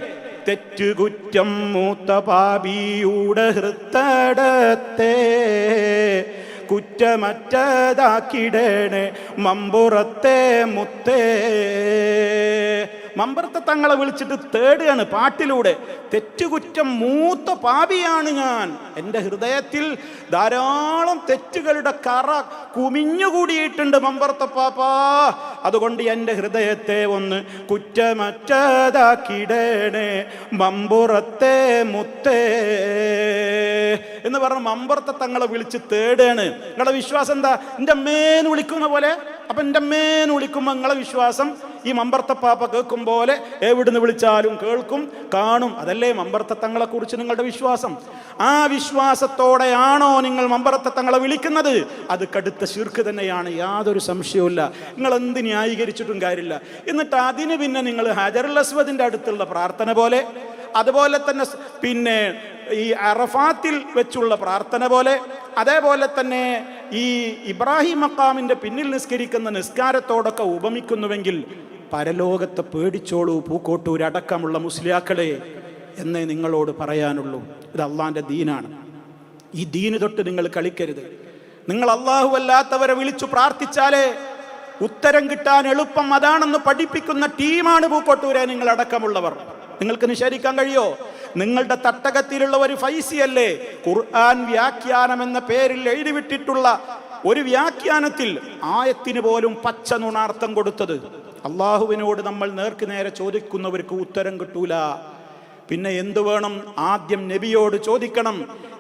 തെറ്റുകുറ്റം മൂത്ത പാപിയുടെ ഹൃത്തടത്തെ കുറ്റമറ്റതാക്കിടണേ മമ്പുറത്തെ മുത്തേ. മമ്പർത്ത തങ്ങളെ വിളിച്ചിട്ട് തേടുകയാണ് പാട്ടിലൂടെ. തെറ്റുകുറ്റം മൂത്ത പാപിയാണ് ഞാൻ, എൻ്റെ ഹൃദയത്തിൽ ധാരാളം തെറ്റുകളുടെ കറ കുമിഞ്ഞുകൂടിയിട്ടുണ്ട് മമ്പർത്തപ്പാപ്പാ, അതുകൊണ്ട് എൻ്റെ ഹൃദയത്തെ ഒന്ന് കുറ്റമറ്റതാക്കിടണേ മമ്പുറത്തെ മുത്തേ എന്ന് പറഞ്ഞ മമ്പർത്ത തങ്ങളെ വിളിച്ച് തേടാണ്. നിങ്ങളുടെ വിശ്വാസം എന്താ? എൻ്റെ അമ്മേന്ന് വിളിക്കുന്ന പോലെ. അപ്പൊ എൻ്റെ അമ്മേന്ന് വിളിക്കുമ്പോൾ നിങ്ങളെ വിശ്വാസം ഈ മമ്പർത്തപ്പാപ്പ കേൾക്കും പോലെ എവിടുന്ന് വിളിച്ചാലും കേൾക്കും കാണും. അതല്ലേ മമ്പർത്ത തങ്ങളെ കുറിച്ച് നിങ്ങളുടെ വിശ്വാസം? ആ വിശ്വാസത്തോടെയാണോ നിങ്ങൾ മമ്പർത്ത തങ്ങളെ വിളിക്കുന്നത്? അത് കടുത്ത ശിർക്ക് തന്നെയാണ്, യാതൊരു സംശയവുമില്ല. നിങ്ങൾ എന്ത് ന്യായീകരിച്ചിട്ടും കാര്യമില്ല. എന്നിട്ട് അതിന് പിന്നെ നിങ്ങൾ ഹജറുൽ അസ്വദിന്റെ അടുത്തുള്ള പ്രാർത്ഥന പോലെ, അതുപോലെ തന്നെ പിന്നെ ഈ അറഫാത്തിൽ വെച്ചുള്ള പ്രാർത്ഥന പോലെ, അതേപോലെ തന്നെ ഈ ഇബ്രാഹിം മഖാമിന്റെ പിന്നിൽ നിസ്കരിക്കുന്ന നിസ്കാരത്തോടൊക്കെ ഉപമിക്കുന്നുവെങ്കിൽ പരലോകത്തെ പേടിച്ചോളൂ പൂക്കോട്ടൂർ അടക്കമുള്ള മുസ്ലിയാക്കളെ എന്നേ നിങ്ങളോട് പറയാനുള്ളൂ. ഇത് അള്ളാന്റെ ദീനാണ്. ഈ ദീന് തൊട്ട് നിങ്ങൾ കളിക്കരുത്. നിങ്ങൾ അള്ളാഹു അല്ലാത്തവരെ വിളിച്ചു പ്രാർത്ഥിച്ചാലേ ഉത്തരം കിട്ടാൻ എളുപ്പം അതാണെന്ന് പഠിപ്പിക്കുന്ന ടീമാണ് പൂക്കോട്ടൂരെ നിങ്ങൾ അടക്കമുള്ളവർ. നിങ്ങൾക്ക് നിഷേധിക്കാൻ കഴിയോ? നിങ്ങളുടെ തട്ടകത്തിലുള്ള ഒരു ഫൈസിയല്ലേ ഖുർആൻ വ്യാഖ്യാനം എന്ന പേരിൽ എഴുതിവിട്ടിട്ടുള്ള ഒരു വ്യാഖ്യാനത്തിൽ ആയത്തിന് പോലും പച്ച നുണാർത്ഥം കൊടുത്തത്? അള്ളാഹുവിനോട് നമ്മൾ നേർക്ക് നേരെ ചോദിക്കുന്നവർക്ക് ഉത്തരം കിട്ടൂല. പിന്നെ എന്തു വേണം? ആദ്യം നബിയോട് ചോദിക്കണം.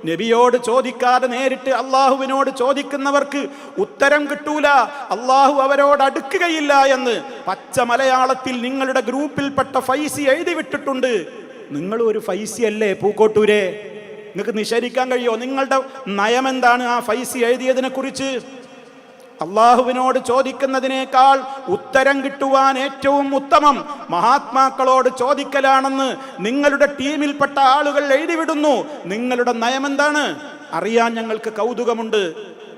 നബിയോട് ചോദിക്കാതെ നേരിട്ട് അള്ളാഹുവിനോട് ചോദിക്കുന്നവർക്ക് ഉത്തരം കിട്ടൂല, അള്ളാഹു അവരോട് അടുക്കുകയില്ല എന്ന് പച്ച മലയാളത്തിൽ നിങ്ങളുടെ ഗ്രൂപ്പിൽപ്പെട്ട ഫൈസി എഴുതി വിട്ടിട്ടുണ്ട്. നിങ്ങൾ ഒരു ഫൈസി അല്ലേ പൂക്കോട്ടൂരെ? നിങ്ങൾക്ക് നിഷേധിക്കാൻ കഴിയോ? നിങ്ങളുടെ നയം എന്താണ് ആ ഫൈസി എഴുതിയതിനെ കുറിച്ച്? അള്ളാഹുവിനോട് ചോദിക്കുന്നതിനേക്കാൾ ഉത്തരം കിട്ടുവാൻ ഏറ്റവും ഉത്തമം മഹാത്മാക്കളോട് ചോദിക്കലാണെന്ന് നിങ്ങളുടെ ടീമിൽപ്പെട്ട ആളുകൾ എഴുതിവിടുന്നു. നിങ്ങളുടെ നയം എന്താണ് അറിയാൻ ഞങ്ങൾക്ക് കൗതുകമുണ്ട്.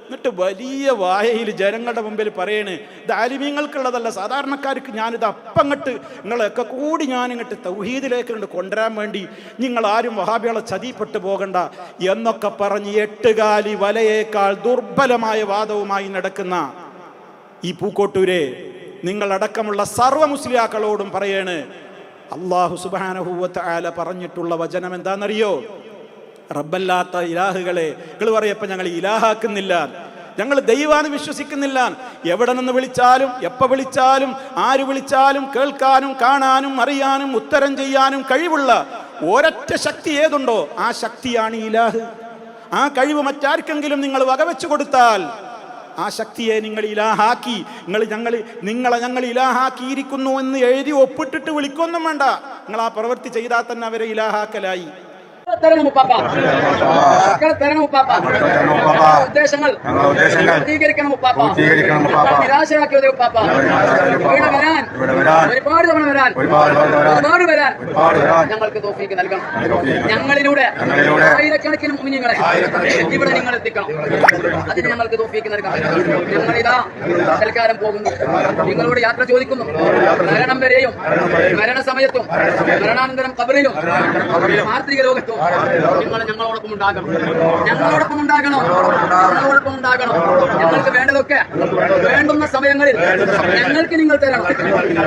എന്നിട്ട് വലിയ വായയിൽ ജനങ്ങളുടെ മുമ്പിൽ പറയണ് ഇത് ആലിമീങ്ങൾക്കുള്ളതല്ല, സാധാരണക്കാർക്ക് ഞാനിത് അപ്പങ്ങട്ട് നിങ്ങളൊക്കെ കൂടി ഞാനിങ്ങോട്ട് തൗഹീദിലേക്ക് കൊണ്ടുവരാൻ വേണ്ടി നിങ്ങൾ ആരും വഹാബികളെ ചതിപ്പെട്ടു പോകണ്ട എന്നൊക്കെ പറഞ്ഞ് 8 കാലി വലയേക്കാൾ ദുർബലമായ വാദവുമായി നടക്കുന്ന ഈ പൂക്കോട്ടൂരെ നിങ്ങളടക്കമുള്ള സർവ്വ മുസ്ലിയാക്കളോടും പറയാണ്, അല്ലാഹു സുബ്ഹാനഹു വ തആല പറഞ്ഞിട്ടുള്ള വചനം എന്താണെന്നറിയോ? റബ്ബല്ലാത്ത ഇലാഹുകളെ നിങ്ങൾ പറയപ്പോൾ ഞങ്ങൾ ഇലാഹാക്കുന്നില്ല, ഞങ്ങൾ ദൈവാന്ന് വിശ്വസിക്കുന്നില്ല. എവിടെ നിന്ന് വിളിച്ചാലും എപ്പോൾ വിളിച്ചാലും ആര് വിളിച്ചാലും കേൾക്കാനും കാണാനും അറിയാനും ഉത്തരം ചെയ്യാനും കഴിവുള്ള ഒരൊറ്റ ശക്തി ഏതുണ്ടോ ആ ശക്തിയാണ് ഇലാഹ്. ആ കഴിവ് മറ്റാർക്കെങ്കിലും നിങ്ങൾ വകവെച്ചു കൊടുത്താൽ ആ ശക്തിയെ നിങ്ങൾ ഇലാഹാക്കി, ഞങ്ങൾ ഇലാഹാക്കിയിരിക്കുന്നു എന്ന് എഴുതി ഒപ്പിട്ടിട്ട് വിളിക്കൊന്നും വേണ്ട. നിങ്ങൾ ആ പ്രവൃത്തി ചെയ്താൽ തന്നെ അവരെ ഇലാഹാക്കലായി. ഉദ്ദേശങ്ങൾ പൂർത്തീകരിക്കണം ഉപ്പാപ്പ. നിരാശരാക്കിയത് ഉപ്പാപ്പ. ഇവിടെ വരാൻ ഒരുപാട് തവണ വരാൻ ഞങ്ങൾക്ക് തൗഫീഖ് നൽകണം. ഞങ്ങളിലൂടെ ആയിരക്കണക്കിന് മുഅ്മിനീങ്ങളെ ഇവിടെ നിങ്ങൾ എത്തിക്കണം. അതിന് ഞങ്ങൾക്ക് തൗഫീഖ് നൽകണം. ഞങ്ങളിതാ തൽക്കാലം പോകുന്നു, നിങ്ങളോട് യാത്ര ചോദിക്കുന്നു. മരണം വരെയും മരണസമയത്തും മരണാനന്തരം ഖബറിലും പാർത്ഥിക ലോകത്തും നിങ്ങൾ ഞങ്ങളോടൊപ്പം ഉണ്ടാകണം. ഞങ്ങൾക്ക് വേണ്ടതൊക്കെ വേണ്ടുന്ന സമയങ്ങളിൽ ഞങ്ങൾക്ക് നിങ്ങൾ തരണം.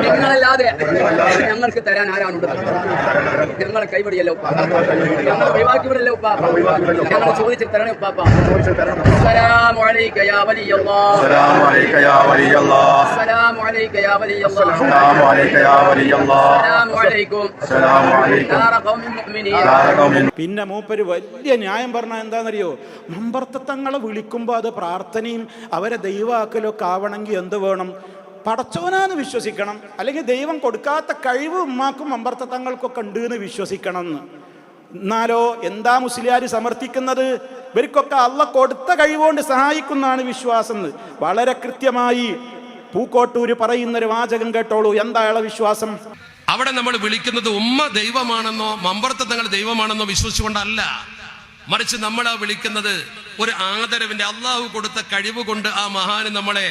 നിങ്ങളല്ലാതെ ഞങ്ങൾക്ക് തരാൻ ആരാണുണ്ട്? ഞങ്ങളെ കൈവടിയല്ലോ ഉപ്പാപ്പ, ഞങ്ങൾ ഒഴിവാക്കി വിടല്ലോ ഉപ്പാപ്പ, ഞങ്ങൾ ചോദിച്ചു തരണേ ഉപ്പാപ്പ. അസ്സലാമു അലൈക യാ വലിയല്ലാഹ്, അസ്സലാമു അലൈക യാ വലിയല്ലാഹ്, അസ്സലാമു അലൈക യാ വലിയല്ലാഹ്, അസ്സലാമു അലൈക യാ വലിയല്ലാഹ്, അസ്സലാമു അലൈക്കും, അസ്സലാമു അലൈക്കും യാ ഖൗമിൽ മുഅ്മിനീൻ. പിന്നെ മൂപ്പര് വലിയ ന്യായം പറഞ്ഞാൽ എന്താണെന്നറിയോ? മമ്പർത്തങ്ങളെ വിളിക്കുമ്പോൾ അത് പ്രാർത്ഥനയും അവരെ ദൈവാക്കലൊക്കെ ആവണമെങ്കിൽ എന്ത് വേണം? പടച്ചോനാന്ന് വിശ്വസിക്കണം, അല്ലെങ്കിൽ ദൈവം കൊടുക്കാത്ത കഴിവ് ഉമ്മാക്കും മമ്പർത്തങ്ങൾക്കൊക്കെ ഉണ്ട് എന്ന് വിശ്വസിക്കണം എന്ന്. എന്നാലോ എന്താ മുസ്ലിയാർ സമർത്ഥിക്കുന്നത്? ഇവർക്കൊക്കെ അള്ള കൊടുത്ത കഴിവുകൊണ്ട് സഹായിക്കുന്നതാണ് വിശ്വാസം എന്ന് വളരെ കൃത്യമായി പൂക്കോട്ടൂര് പറയുന്നൊരു വാചകം കേട്ടോളൂ. എന്താ അയാളെ വിശ്വാസം? അവിടെ നമ്മൾ വിളിക്കുന്നത് ഉമ്മ ദൈവമാണെന്നോ മമ്പർത്തങ്ങൾ ദൈവമാണെന്നോ വിശ്വസിച്ചുകൊണ്ടല്ല, മറിച്ച് നമ്മൾ ആ വിളിക്കുന്നത് ഒരു ആദരവിന്റെ, അള്ളാഹു കൊടുത്ത കഴിവ് കൊണ്ട് ആ മഹാന് നമ്മളെ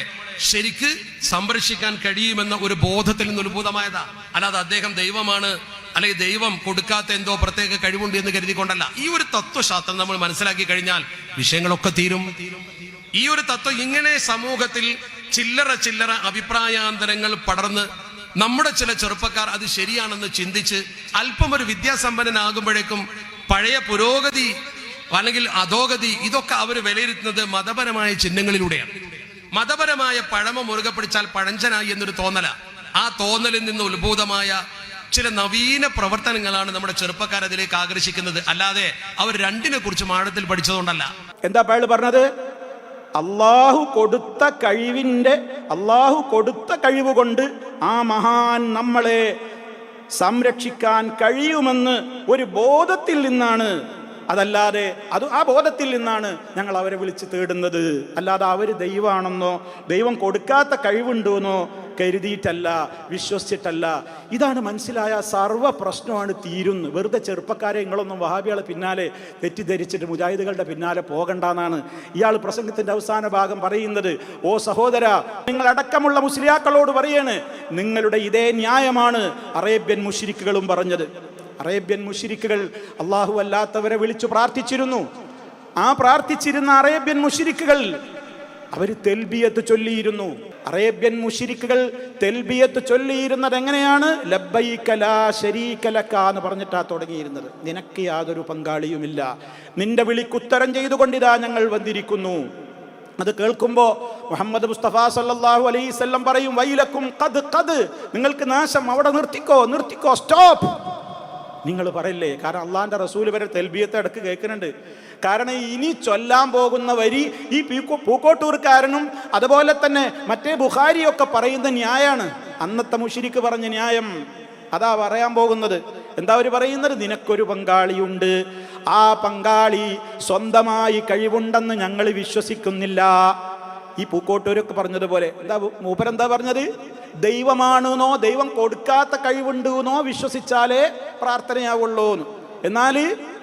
ശരിക്ക് സംരക്ഷിക്കാൻ കഴിയുമെന്ന ഒരു ബോധത്തിൽ നിന്ന് ഉത്ഭൂതമായതാ. അല്ലാതെ അദ്ദേഹം ദൈവമാണ് അല്ലെങ്കിൽ ദൈവം കൊടുക്കാത്ത എന്തോ പ്രത്യേക കഴിവുണ്ട് എന്ന് കരുതിക്കൊണ്ടല്ല. ഈ ഒരു തത്വശാസ്ത്രം നമ്മൾ മനസ്സിലാക്കി കഴിഞ്ഞാൽ വിഷയങ്ങളൊക്കെ തീരും. ഈ ഒരു തത്വം ഇങ്ങനെ സമൂഹത്തിൽ ചില്ലറ അഭിപ്രായാന്തരങ്ങൾ പടർന്ന് നമ്മുടെ ചില ചെറുപ്പക്കാർ അത് ശരിയാണെന്ന് ചിന്തിച്ച് അല്പം ഒരു വിദ്യാസമ്പന്നനാകുമ്പോഴേക്കും പഴയ പുരോഗതി അല്ലെങ്കിൽ അധോഗതി ഇതൊക്കെ അവർ വിലയിരുത്തുന്നത് മതപരമായ ചിഹ്നങ്ങളിലൂടെയാണ്. മതപരമായ പഴമ മുറുകെ പിടിച്ചാൽ പഴഞ്ചനായി എന്നൊരു തോന്നല. ആ തോന്നലിൽ നിന്ന് ഉത്ഭൂതമായ ചില നവീന പ്രവർത്തനങ്ങളാണ് നമ്മുടെ ചെറുപ്പക്കാർ അതിലേക്ക് ആകർഷിക്കുന്നത്. അല്ലാതെ അവർ രണ്ടിനെ കുറിച്ച് ആഴത്തിൽ പഠിച്ചതുകൊണ്ടല്ല. എന്താ അയാൾ പറഞ്ഞത്? അള്ളാഹു കൊടുത്ത കഴിവ് കൊണ്ട് ആ മഹാൻ നമ്മളെ സംരക്ഷിക്കാൻ കഴിയുമെന്ന് ഒരു ബോധത്തിൽ നിന്നാണ്, അതല്ലാതെ ആ ബോധത്തിൽ നിന്നാണ് ഞങ്ങൾ അവരെ വിളിച്ച് തേടുന്നത്. അല്ലാതെ അവർ ദൈവമാണെന്നോ ദൈവം കൊടുക്കാത്ത കഴിവുണ്ടോന്നോ കരുതിയിട്ടല്ല, വിശ്വസിച്ചിട്ടല്ല. ഇതാണ് മനസ്സിലായ സർവ്വ പ്രശ്നമാണ് തീരുന്നു. വെറുതെ ചെറുപ്പക്കാരെ നിങ്ങളൊന്നും വഹാബികളെ പിന്നാലെ തെറ്റിദ്ധരിച്ചിട്ട് മുജാഹിദുകളുടെ പിന്നാലെ പോകണ്ടെന്നാണ് ഇയാൾ പ്രസംഗത്തിന്റെ അവസാന ഭാഗം പറയുന്നത്. ഓ സഹോദര, നിങ്ങളടക്കമുള്ള മുസ്ലിയാക്കളോട് പറയാണ്, നിങ്ങളുടെ ഇതേ ന്യായമാണ് അറേബ്യൻ മുശ്രിക്കുകളും പറഞ്ഞത്. അറേബ്യൻ മുശ്രിക്കുകൾ അള്ളാഹു അല്ലാത്തവരെ വിളിച്ചു പ്രാർത്ഥിച്ചിരുന്നു. ആ പ്രാർത്ഥിച്ചിരുന്ന അറേബ്യൻ മുശ്രിക്കുകൾ അവർ തെൽബിയത്ത് ചൊല്ലിയിരുന്നു. അറേബ്യൻ മുശ്രിക്കുകൾ തെൽബിയത്ത് ചൊല്ലിയിരുന്നത് എങ്ങനെയാണ്? ലബ്ബൈക ലാ ശരീക ലക എന്ന് പറഞ്ഞിട്ടാ തുടങ്ങിയിരുന്നത്. നിനക്ക് യാതൊരു പങ്കാളിയുമില്ല, നിന്റെ വിളിക്കുത്തരം ചെയ്തുകൊണ്ടിതാ ഞങ്ങൾ വന്നിരിക്കുന്നു. അത് കേൾക്കുമ്പോൾ മുഹമ്മദ് മുസ്തഫ സല്ലല്ലാഹു അലൈഹി വസല്ലം പറയും, വൈലക്കും ഖദ്, നിങ്ങൾക്ക് നാശം, അവിടെ നിർത്തിക്കോ, സ്റ്റോപ്പ്. നിങ്ങൾ പറയില്ലേ? കാരണം അള്ളാഹിൻ്റെ റസൂൽ വരെ തെൽബിയത്ത് ഇടക്ക് കേൾക്കുന്നുണ്ട്. കാരണം ഇനി ചൊല്ലാൻ പോകുന്ന വരി ഈ പൂക്കോട്ടൂർക്കാരനും അതുപോലെ തന്നെ മറ്റേ ബുഖാരിയൊക്കെ പറയുന്ന ന്യായാണ്. അന്നത്തെ മുശ്രിക്ക് പറഞ്ഞ ന്യായം അതാ പറയാൻ പോകുന്നത്. എന്താ അവർ പറയുന്നത്? നിനക്കൊരു പങ്കാളിയുണ്ട്, ആ പങ്കാളി സ്വന്തമായി കഴിവുണ്ടെന്ന് ഞങ്ങൾ വിശ്വസിക്കുന്നില്ല. ഈ പൂക്കോട്ടൂരൊക്കെ പറഞ്ഞതുപോലെ മൂപ്പരെന്താ പറഞ്ഞത്? ദൈവമാണെന്നോ ദൈവം കൊടുക്കാത്ത കഴിവുണ്ടെന്നോ വിശ്വസിച്ചാലേ പ്രാർത്ഥനയാവുള്ളൂ എന്ന്. എന്നാൽ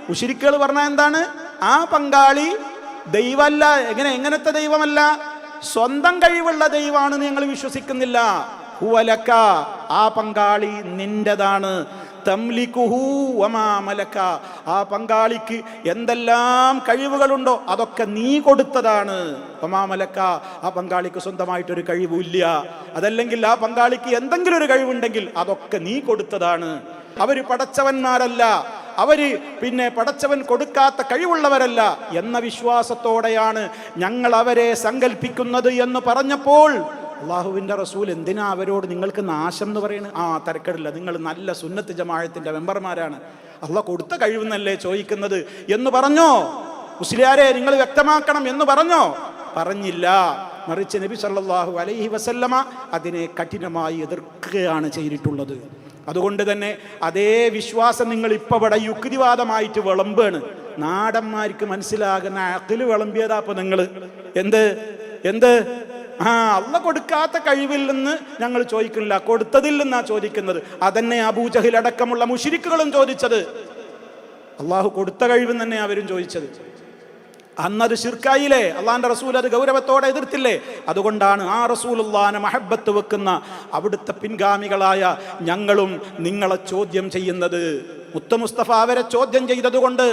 മുശ്രിക്കുകൾ പറഞ്ഞാൽ എന്താണ്? ആ പങ്കാളി ദൈവമല്ല. എങ്ങനത്തെ ദൈവമല്ല? സ്വന്തം കഴിവുള്ള ദൈവമാണെന്ന് ഞങ്ങൾ വിശ്വസിക്കുന്നില്ല. ഹുവലക, ആ പങ്കാളി നിന്റേതാണ്. തംലികുഹു വമാ മലക, ആ പങ്കാളിക്ക് എന്തെല്ലാം കഴിവുകളുണ്ടോ അതൊക്കെ നീ കൊടുത്തതാണ്. വമാ മലക, ആ പങ്കാളിക്ക് സ്വന്തമായിട്ടൊരു കഴിവില്ല. അതല്ലെങ്കിൽ ആ പങ്കാളിക്ക് എന്തെങ്കിലും ഒരു കഴിവുണ്ടെങ്കിൽ അതൊക്കെ നീ കൊടുത്തതാണ്. അവര് പടച്ചവന്മാരല്ല, അവര് പടച്ചവൻ കൊടുക്കാത്ത കഴിവുള്ളവരല്ല എന്ന വിശ്വാസത്തോടെയാണ് ഞങ്ങൾ അവരെ സങ്കല്പിക്കുന്നത് എന്ന് പറഞ്ഞപ്പോൾ അള്ളാഹുവിൻ്റെ റസൂൽ എന്തിനാ അവരോട് നിങ്ങൾക്ക് നാശം എന്ന് പറയുന്നത്? തരക്കേടില്ല, നിങ്ങൾ നല്ല സുന്നത്ത് ജമാഅത്തിന്റെ മെമ്പർമാരാണ്, അള്ളാഹ് കൊടുത്ത കഴിവെന്നല്ലേ ചോദിക്കുന്നത് എന്ന് പറഞ്ഞോ? മുസ്ലിയാരെ നിങ്ങൾ വ്യക്തമാക്കണം എന്ന് പറഞ്ഞോ? പറഞ്ഞില്ല. മറിച്ച് നബി സല്ലല്ലാഹു അലൈഹി വസല്ലമ അതിനെ കഠിനമായി എതിർക്കുകയാണ് ചെയ്തിട്ടുള്ളത്. അതുകൊണ്ട് തന്നെ അതേ വിശ്വാസം നിങ്ങൾ ഇപ്പോൾ ഇവിടെ യുക്തിവാദമായിട്ട് വിളമ്പാണ്. നാടന്മാർക്ക് മനസ്സിലാകുന്ന അഖിൽ വിളമ്പിയതാ. അപ്പോൾ നിങ്ങൾ എന്ത് അള്ളാഹ് കൊടുക്കാത്ത കഴിവിൽ നിന്ന് ഞങ്ങൾ ചോദിക്കുന്നില്ല, കൊടുത്തതിൽ നിന്നാ ചോദിക്കുന്നത്. അതന്നെ അബൂജഹൽ അടക്കമുള്ള മുശ്രിക്കുകളും ചോദിച്ചത്. അള്ളാഹു കൊടുത്ത കഴിവ് തന്നെ അവരും ചോദിച്ചത്. അന്നത് ശിർക്കായില്ലേ? അള്ളാഹിന്റെ റസൂൽ അത് ഗൗരവത്തോടെ എതിർത്തില്ലേ? അതുകൊണ്ടാണ് ആ റസൂലുള്ളാഹിനെ മഹബത്ത് വെക്കുന്ന അവിടുത്തെ പിൻഗാമികളായ ഞങ്ങളും നിങ്ങളെ ചോദ്യം ചെയ്യുന്നത്. മുസ്തഫ അവരെ ചോദ്യം ചെയ്തതുകൊണ്ട്,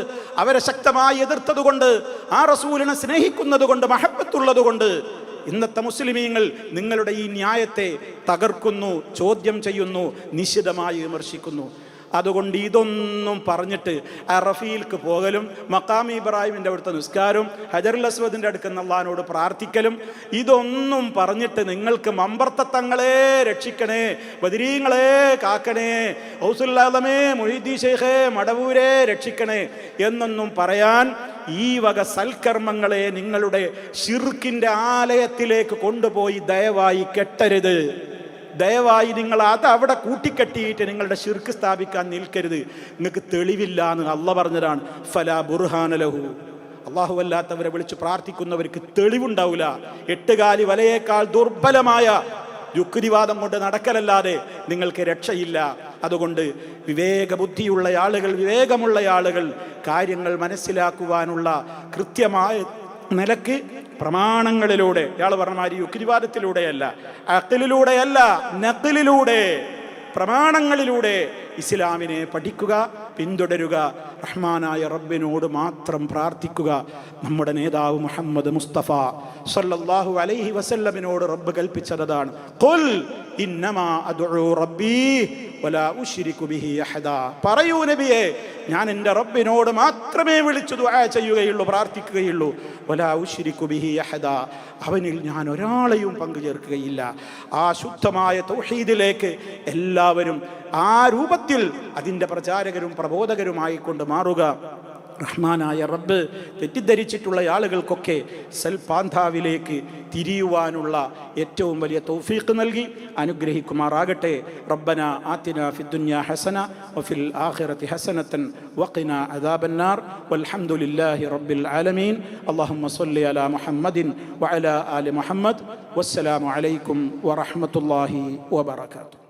അവരെ ശക്തമായി എതിർത്തതുകൊണ്ട്, ആ റസൂലിനെ സ്നേഹിക്കുന്നത് കൊണ്ട്, മഹബത്തുള്ളത് കൊണ്ട് ഇന്നത്തെ മുസ്ലിമീങ്ങൾ നിങ്ങളുടെ ഈ ന്യായത്തെ തകർക്കുന്നു, ചോദ്യം ചെയ്യുന്നു, നിശിതമായി വിമർശിക്കുന്നു. അതുകൊണ്ട് ഇതൊന്നും പറഞ്ഞിട്ട് അറഫീൽക്ക് പോകലും മഖാം ഇബ്രാഹിമിൻ്റെ അവിടുത്തെ നിസ്കാരവും ഹജറുൽ അസ്വദിൻ്റെ അടുക്കുന്ന അള്ളാഹിനോട് പ്രാർത്ഥിക്കലും ഇതൊന്നും പറഞ്ഞിട്ട് നിങ്ങൾക്ക് മമ്പർത്തങ്ങളെ രക്ഷിക്കണേ, ബദരീങ്ങളെ കാക്കണേ, ഔസുൽ ആലമേ, മുഹീദ്ദീൻ ശൈഖേ, മടവൂരെ രക്ഷിക്കണേ എന്നൊന്നും പറയാൻ ഈ വക സൽക്കർമ്മങ്ങളെ നിങ്ങളുടെ ശിർക്കിൻ്റെ ആലയത്തിലേക്ക് കൊണ്ടുപോയി ദയവായി കെട്ടരുത്. ദയവായി നിങ്ങൾ അത് അവിടെ കൂട്ടിക്കെട്ടിയിട്ട് നിങ്ങളുടെ ശിർക്ക് സ്ഥാപിക്കാൻ നിൽക്കരുത്. നിങ്ങൾക്ക് തെളിവില്ല എന്ന് അള്ളാഹ് പറഞ്ഞതാണ്. ഫലാ ബുർഹാന ലഹു, അള്ളാഹു അല്ലാത്തവരെ വിളിച്ച് പ്രാർത്ഥിക്കുന്നവർക്ക് തെളിവുണ്ടാവില്ല. എട്ടുകാലി വലയേക്കാൾ ദുർബലമായ യുക്തിവാദം കൊണ്ട് നടക്കലല്ലാതെ നിങ്ങൾക്ക് രക്ഷയില്ല. അതുകൊണ്ട് വിവേകബുദ്ധിയുള്ള ആളുകൾ, വിവേകമുള്ള ആളുകൾ കാര്യങ്ങൾ മനസ്സിലാക്കുവാനുള്ള കൃത്യമായ നിലക്ക് പ്രമാണങ്ങളിലൂടെ, ഇയാൾ പറഞ്ഞ മാതിരി യുക്തിവാദത്തിലൂടെയല്ല, അഖ്ലിലൂടെയല്ല, നഖ്ലിലൂടെ, പ്രമാണങ്ങളിലൂടെ ഇസ്ലാമിനെ പഠിക്കുക, പിന്തുടരുക, റഹ്മാനായ റബ്ബിനോട് മാത്രം പ്രാർത്ഥിക്കുക. നമ്മുടെ നേതാവ് മുഹമ്മദ് മുസ്തഫ സല്ലല്ലാഹു അലൈഹി വസല്ലമിനോട് റബ്ബ് കൽപ്പിച്ചതാണ്, ഖുൽ ഇന്നമാ അദ്ഉ റബ്ബി വലാ ഉശ്രികു ബിഹി അഹദാ. പറയൂ നബിയേ, ഞാൻ എൻ്റെ റബ്ബിനോട് മാത്രമേ വിളിച്ചു ദുആ ചെയ്യുകയുള്ളൂ, പ്രാർത്ഥിക്കുകയുള്ളൂ. വലാ ഉശ്രികു ബിഹി അഹദാ, അവനിൽ ഞാൻ ഒരാളെയും പങ്കു ചേർക്കുകയില്ല. ആ ശുദ്ധമായ തൗഹീദിലേക്ക് എല്ലാവരും ആ രൂപത്തിൽ അതിൻ്റെ പ്രചാരകരും പ്രബോധകരുമായിക്കൊണ്ട് മാറുക. റഹ്മാനായ റബ്ബ് തെറ്റിദ്ധരിച്ചിട്ടുള്ള ആളുകൾക്കൊക്കെ സൽപാന്താവിലേക്ക് തിരിയുവാനുള്ള ഏറ്റവും വലിയ തൗഫീഖ് നൽകി അനുഗ്രഹിക്കുമാറാകട്ടെ. റബ്ബന ആതിനാ ഫിദ്ദുനിയാ ഹസന വഫിൽ ആഖിറതി ഹസനതൻ വഖിനാ അദാബന്നാർ വൽഹംദുലില്ലാഹി റബ്ബിൽ ആലമീൻ. അല്ലാഹുമ്മ സ്വല്ലി അലാ മുഹമ്മദിൻ വഅലാ ആലി മുഹമ്മദ്. വസ്സലാമു അലൈക്കും വറഹ്മത്തുള്ളാഹി വബറകാതുഹു.